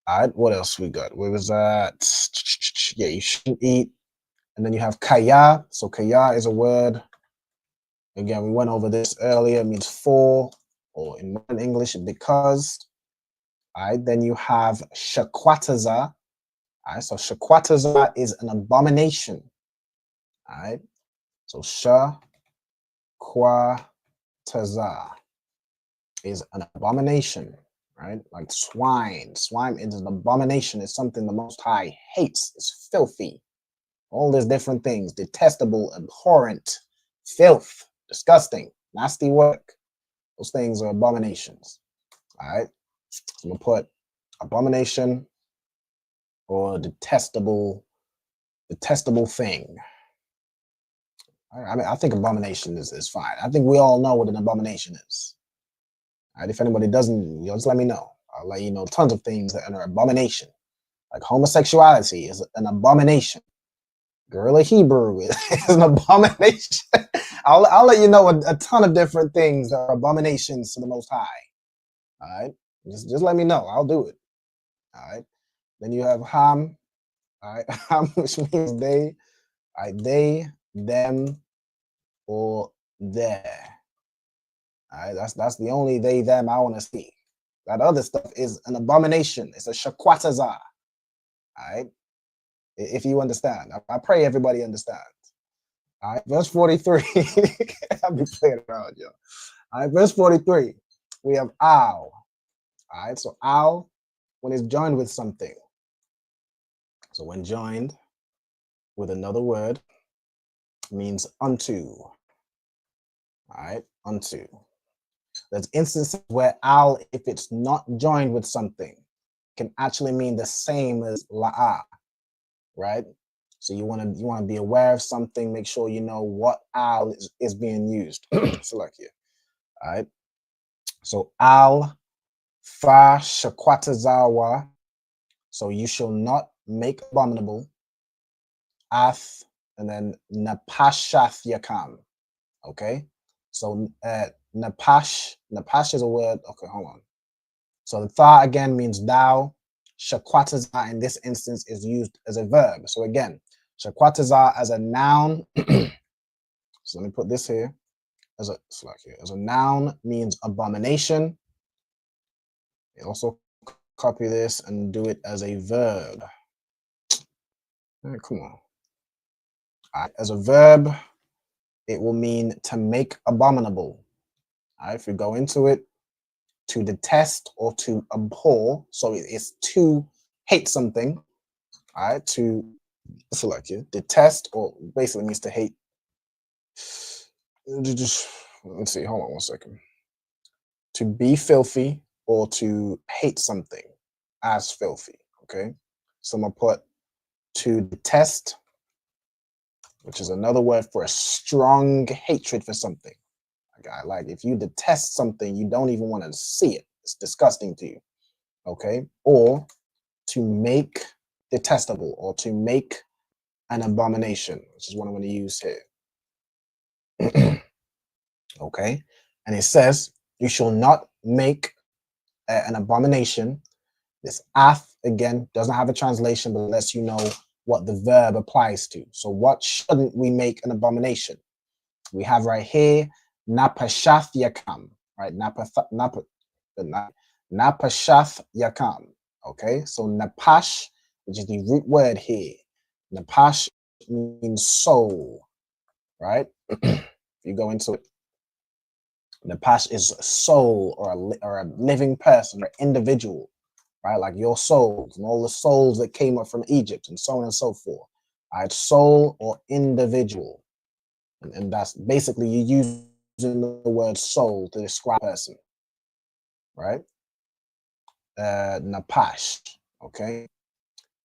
All right, what else we got? Where was that? Yeah, you shouldn't eat. And then you have kaya. So kaya is a word. Again, we went over this earlier. It means for, or in modern English, because. All right, then you have shakwataza. All right, so shakwataza is an abomination. All right, so shakwataza is an abomination, right? Like swine. Swine is an abomination. It's something the Most High hates. It's filthy. All these different things, detestable, abhorrent, filth, disgusting, nasty work. Those things are abominations. All right. So I'm gonna put abomination or detestable thing. I mean, I think abomination is fine. I think we all know what an abomination is. All right. If anybody doesn't, just let me know. I'll let you know tons of things that are abomination. Like homosexuality is an abomination. Guerrilla Hebrew is an abomination. I'll let you know a ton of different things that are abominations to the Most High. All right, just let me know. I'll do it. All right. Then you have Ham. All right, Ham, which means they. All right, they, them, or their. All right, that's the only they, them I want to see. That other stuff is an abomination. It's a shakwataza. All right, if you understand. I pray everybody understands. All right, verse 43. I'll be playing around, yo. All right, verse 43. We have al. All right, so al, when it's joined with something. So when joined with another word, means unto. All right, unto. There's instances where al, if it's not joined with something, can actually mean the same as la'a, right? So you want to be aware of something, make sure you know what al is being used. Select here. All right. So al fa shakwatazawa. So you shall not make abominable. Ath and then napashath yakam. Okay. So napash is a word. Okay, hold on. So the tha again means thou. Shakwataza in this instance is used as a verb. So again, shakwataza as a noun. So let me put this here as a noun means abomination. You also copy this and do it as a verb. Right, come on. As a verb, it will mean to make abominable. All right, if we go into it, to detest or to abhor. So it's to hate something. All right, to select here. Detest or basically means to hate. Let's see, hold on one second. To be filthy or to hate something as filthy. Okay, so I'm gonna put to detest, which is another word for a strong hatred for something. Like if you detest something, you don't even want to see it. It's disgusting to you. Okay, or to make detestable or to make an abomination, which is what I'm going to use here. Okay, and it says you shall not make an abomination. This ath again doesn't have a translation, but lets you know what the verb applies to. So what shouldn't we make an abomination? We have right here napashath yakam, right? Napashath yakam. Okay, so napash, which is the root word here. Napash means soul, right? You go into it. Napash is a soul or a living person or individual. right? Like your souls and all the souls that came up from Egypt and so on and so forth. All right, soul or individual. And that's basically you using the word soul to describe a person, right? Napash, okay?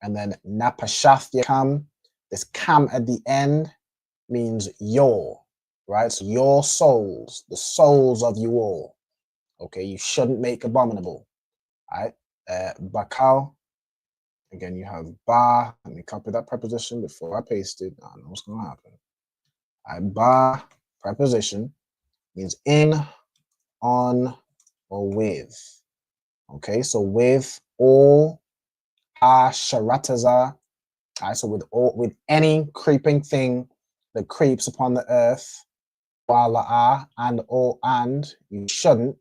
And then Napashath Yakam, this kam at the end means your, right? So your souls, the souls of you all, okay? You shouldn't make abominable, all right? Bakal, again, you have ba. Let me copy that preposition before I paste it. I know what's going to happen. All right, ba, preposition, means in, on, or with. Okay, so with all, sharataza. All right, so with any creeping thing that creeps upon the earth, and or and you shouldn't.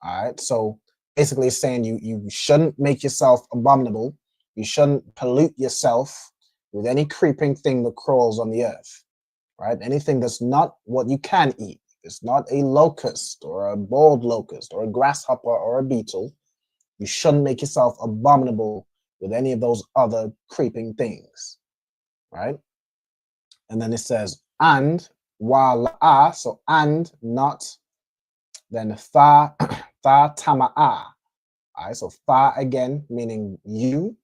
All right, so basically it's saying you shouldn't make yourself abominable. You shouldn't pollute yourself with any creeping thing that crawls on the earth. Right, anything that's not what you can eat. It's not a locust or a bald locust or a grasshopper or a beetle. You shouldn't make yourself abominable with any of those other creeping things, right? And then it says, and, wala'a, so and, not, then tha, tha tama'a. All right, so tha again, meaning you,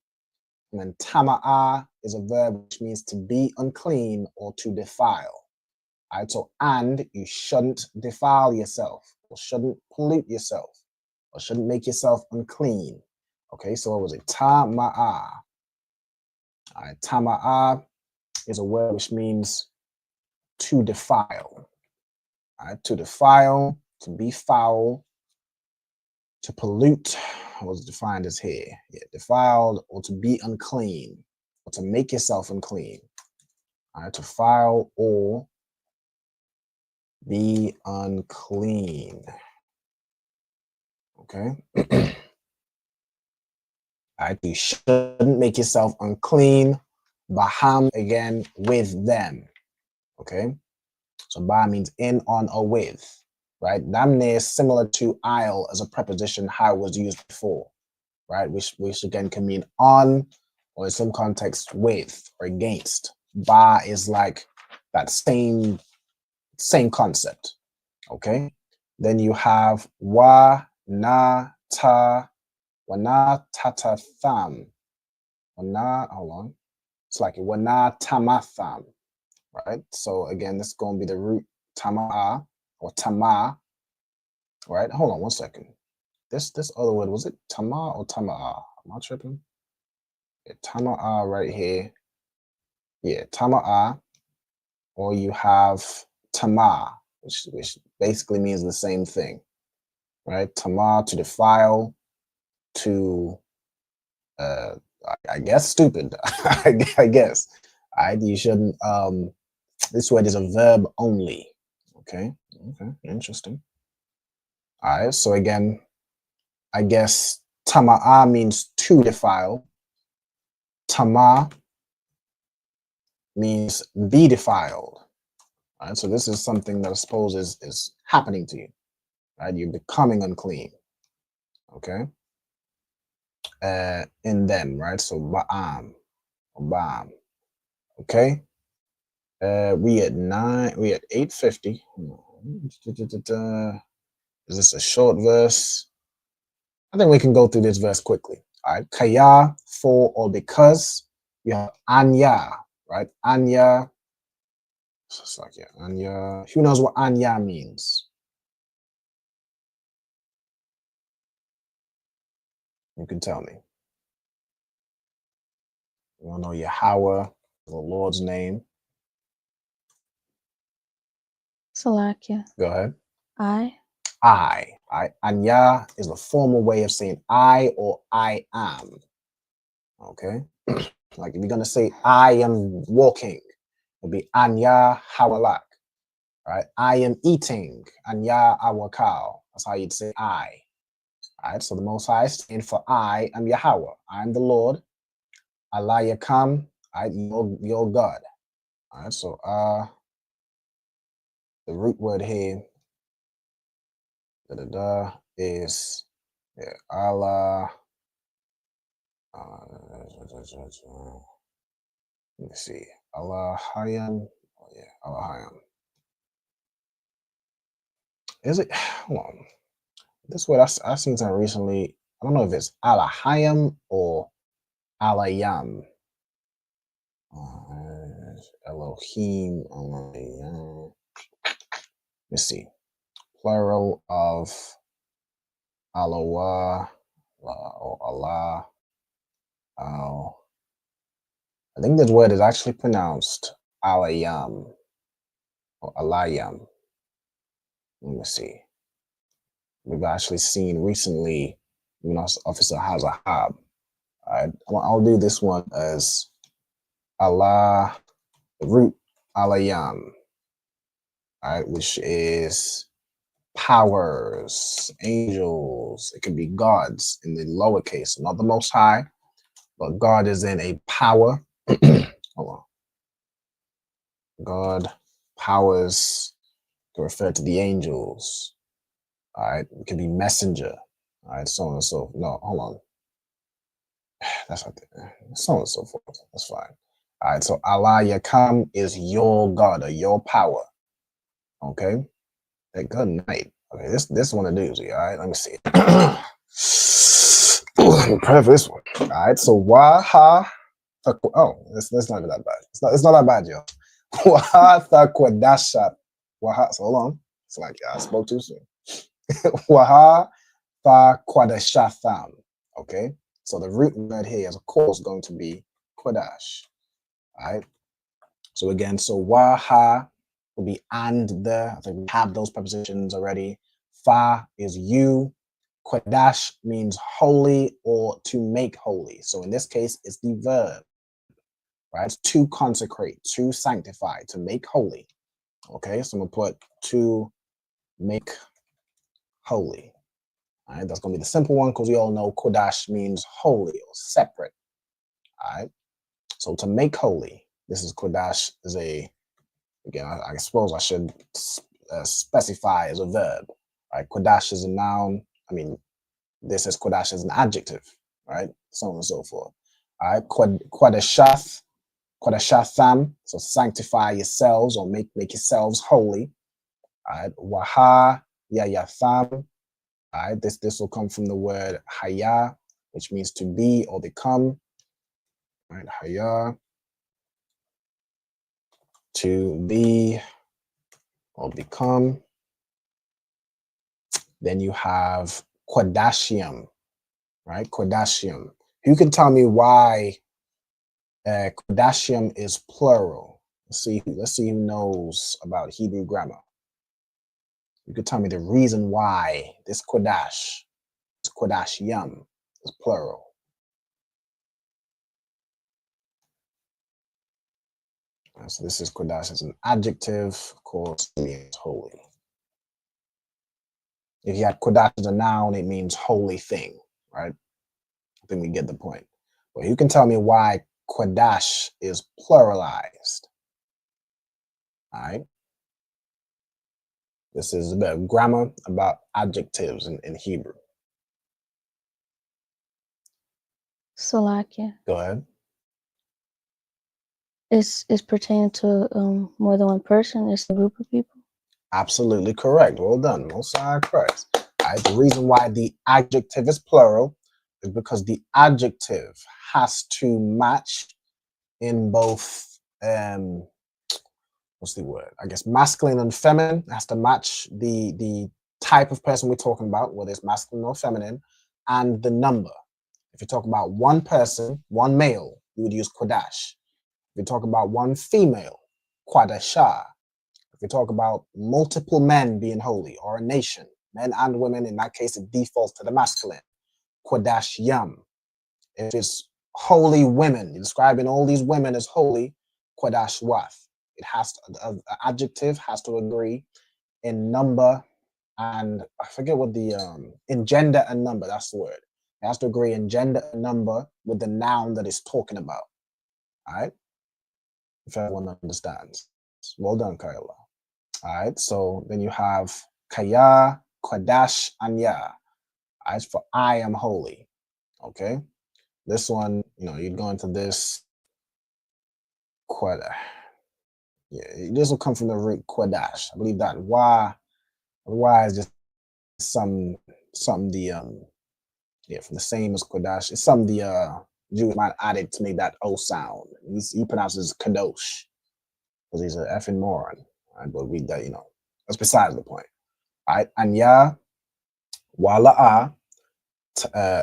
and then tama'a is a verb which means to be unclean or to defile. All right, so and you shouldn't defile yourself, or shouldn't pollute yourself, or shouldn't make yourself unclean. Okay, so what was it? Tama'a. All right, tama'a is a word which means to defile. All right, to defile, to be foul, to pollute was defined as here. Yeah, defiled or to be unclean, or to make yourself unclean. All right, to file or be unclean. Okay. All right, you shouldn't make yourself unclean. Baham again with them. Okay. So bah means in, on, or with. Right. Damne is similar to I'll as a preposition how it was used before. Right, which again can mean on, or in some context with or against. Ba is like that same concept. Okay. Then you have wa na ta wana tata tham. Wana, hold on. It's like wana tamatham. Right. So again, this is going to be the root tama or tama. Right. Hold on 1 second. This other word, was it tama or tama'a? Am I tripping? Yeah, tama'a right here. Yeah, tama'a. Or you have tama, which basically means the same thing. Right? Tama, to defile, to I guess stupid. I guess. You shouldn't this word is a verb only. Okay. Interesting. All right, so again, I guess tama'a means to defile. Tama means be defiled. All right, so this is something that I suppose is happening to you. Right, you're becoming unclean. Okay. In them, right? So ba'am, or ba'am. Okay. We at 8:50. Is this a short verse? I think we can go through this verse quickly. All right. Kaya, for or because. You have anya, right? Anya. It's like, yeah, anya. Who knows what anya means? You can tell me. You want to know Yahweh, the Lord's name? Salakia. Go ahead. I. Anya is a formal way of saying I or I am. Okay. Like if you're gonna say I am walking, it'll be Anya Hawalak. Right. I am eating. Anya Awakal. That's how you'd say I. All right. So the Most High stand for I am Yahweh. I am the Lord. Allah Yakam. All right. Your God. All right. So the root word here is Allah. Let me see. Allahayam. Oh yeah, Allahayam. Is it? Hold on. This word I've seen something recently. I don't know if it's Allahayam or Alayam. Elohim. Alayam. Let's see. Plural of Allah or Allah. I think this word is actually pronounced Alayam or Alayam. Let me see. We've actually seen recently, Officer Hazahab. I'll do this one as Allah, the root Alayam, which is powers, angels. It can be gods in the lowercase, not the Most High, but God is in a power. Hold on. God, powers to refer to the angels. All right, it can be messenger. All right, so on and so. No, hold on. That's not there. So on and so forth. That's fine. All right, so Allah Yakam is your God or your power. Okay. Hey, good night. Okay, this one of doozy. All right, let me see. Let me pray for this one. All right, so Waha. Oh, it's not even that bad. It's not that bad, yo. Waha Thakwadashat. Waha. So hold on. It's like I spoke too soon. Waha Thakwadashatham. Okay. So the root word here is of course going to be Qadash. All right. So again, so Waha will be and the. I think we have those prepositions already. Fa is you. Qadash means holy or to make holy. So in this case, it's the verb, right? To consecrate, to sanctify, to make holy. Okay, so I'm gonna put to make holy. All right, that's gonna be the simple one because we all know Qadash means holy or separate. All right, so to make holy, this is Qadash is a, again, I suppose I should specify as a verb. Right, Qadash is a noun. I mean, this is Qadash as an adjective, right? So on and so forth. All right, Qadashath, Qadashatham, so sanctify yourselves or make yourselves holy. All right, Waha Yayatham. All right, this will come from the word Haya, which means to be or become. All right, Haya, to be or become. Then you have Qadashium, right? Qadashium. You can tell me why Qadashium is plural. Let's see who knows about Hebrew grammar. You could tell me the reason why this Qadash, this Qadashium, is plural. So this is Qadash as an adjective, of course, it means holy. If you had Qadash as a noun, it means holy thing, right? I think we get the point. But you can tell me why Qadash is pluralized. All right. This is a bit of grammar about adjectives in Hebrew. Salakia. Go ahead. It's pertaining to more than one person. It's a group of people. Absolutely correct. Well done. Most High Christ. All right. The reason why the adjective is plural is because the adjective has to match in both what's the word? I guess masculine and feminine. It has to match the type of person we're talking about, whether it's masculine or feminine, and the number. If you talk about one person, one male, you would use Qadash. If you talk about one female, Qadashah. If you talk about multiple men being holy or a nation, men and women, in that case, it defaults to the masculine, Qadash Yam. If it's holy women, you're describing all these women as holy, Qadash Wath. It has to, the adjective has to agree in number and I forget what the in gender and number, that's the word. It has to agree in gender and number with the noun that it's talking about. All right, if everyone understands. Well done, Kayla. All right, so then you have Kaya, Qadash, and Ya. All right, for I am holy. Okay, This one, you know, you'd go into this Qadash. Yeah, this will come from the root Qadash. I believe that Y is just something from the same as Qadash. It's something the Jews might add it to make that O sound. He pronounces Kadosh because he's an effing moron. Right? But that, you know, that's besides the point. All right, and Ya, Wala'a,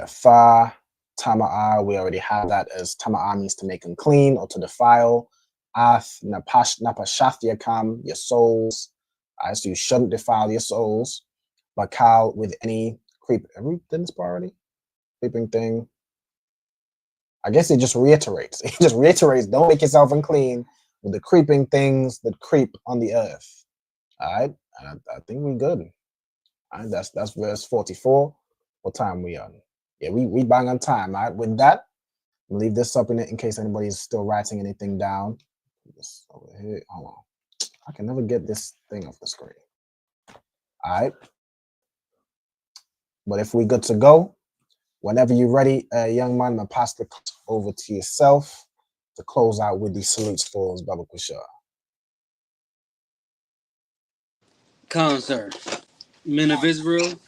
Fa, Tama'a, we already have that as Tama'a means to make unclean or to defile. Ath, Napashathiakam, your souls. All right, so you shouldn't defile your souls. Bakal with any creep. Have we done this part already? Creeping thing. I guess it just reiterates. It just reiterates, don't make yourself unclean with the creeping things that creep on the earth. All right, and I think we're good. All right, that's verse 44. What time we on? Yeah, we bang on time. All right, with that, I'll leave this up in case anybody's still writing anything down. This over here. Hold on. I can never get this thing off the screen. All right. But if we're good to go, whenever you're ready, young man, I'm going to pass the over to yourself to close out with these salutes for us, Baba Kushar. Khan, sir. Men of Israel.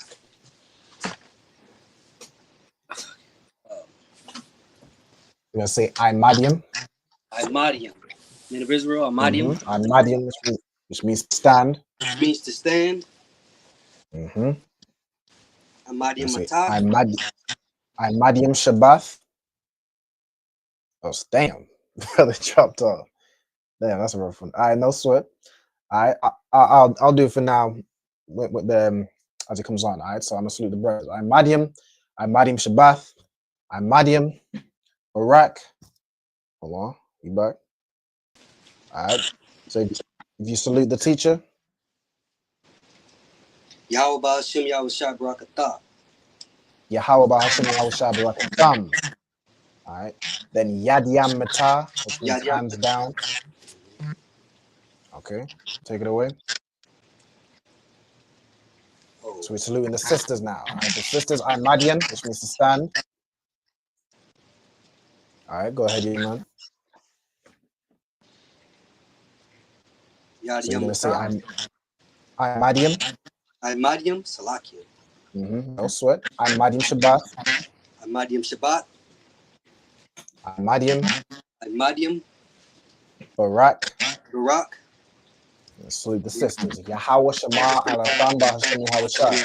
You're going to say, Imadium. Imadium. Men of Israel, Imadium. Imadium, which means stand. Which means to stand. Mm-hmm. Imadium Matah. Imadium Shabbath. Oh, damn. Brother dropped off. Damn, that's a rough one. All right, no sweat. All right, I'll do it for now with the as it comes on. All right, so I'm gonna salute the brothers. Imadium Shabbath. Imadium Barak. Hold on, you back? All right. So if you salute the teacher, Yahweh Ba'ashem Yahweh Shai Barakatah. Yahweh Ba'ashem Yahweh Shai Barakatam. All right. Then Yad Yam Matah, which means hands down. Okay, take it away. So we're saluting the sisters now. All right, so sisters, Imadian, which means to stand. All right, go ahead, young man. So you're going to say, Imadium. Imadium Salakia. No sweat. Imadium Shabbat. Imadium Shabbat. Imadium Barak. Salute the sisters. Yahweh Shema Alatham B'Hashem Yahweh Shai.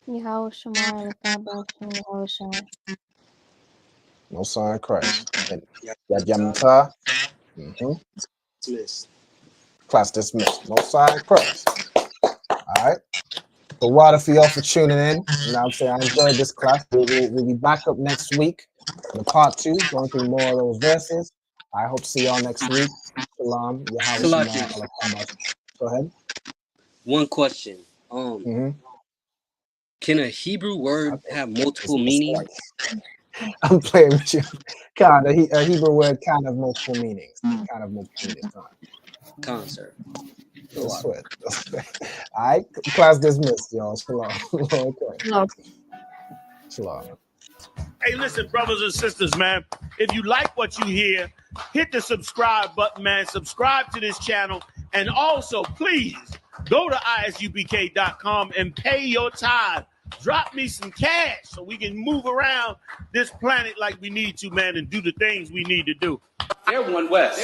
Yahweh Shema Alatham B'Hashem Yahweh Shai. No sign of Christ. Yad Yamata. Dismissed. Class dismissed. No sign of Christ. All right. So water for y'all for tuning in. You know what I'm saying? I enjoyed this class. We'll be back up next week in part 2, going through more of those verses. I hope to see y'all next week. Shalom. Go ahead. One question. Can a Hebrew word have multiple meanings? I'm playing with you. Kind of a Hebrew word, kind of multiple meanings. Concert. All right, class dismissed, y'all. Shalom. Okay. Shalom. Hey, listen, brothers and sisters, man. If you like what you hear, hit the subscribe button, man. Subscribe to this channel. And also, please, go to ISUPK.com and pay your tithe. Drop me some cash so we can move around this planet like we need to, man, and do the things we need to do. They're one west.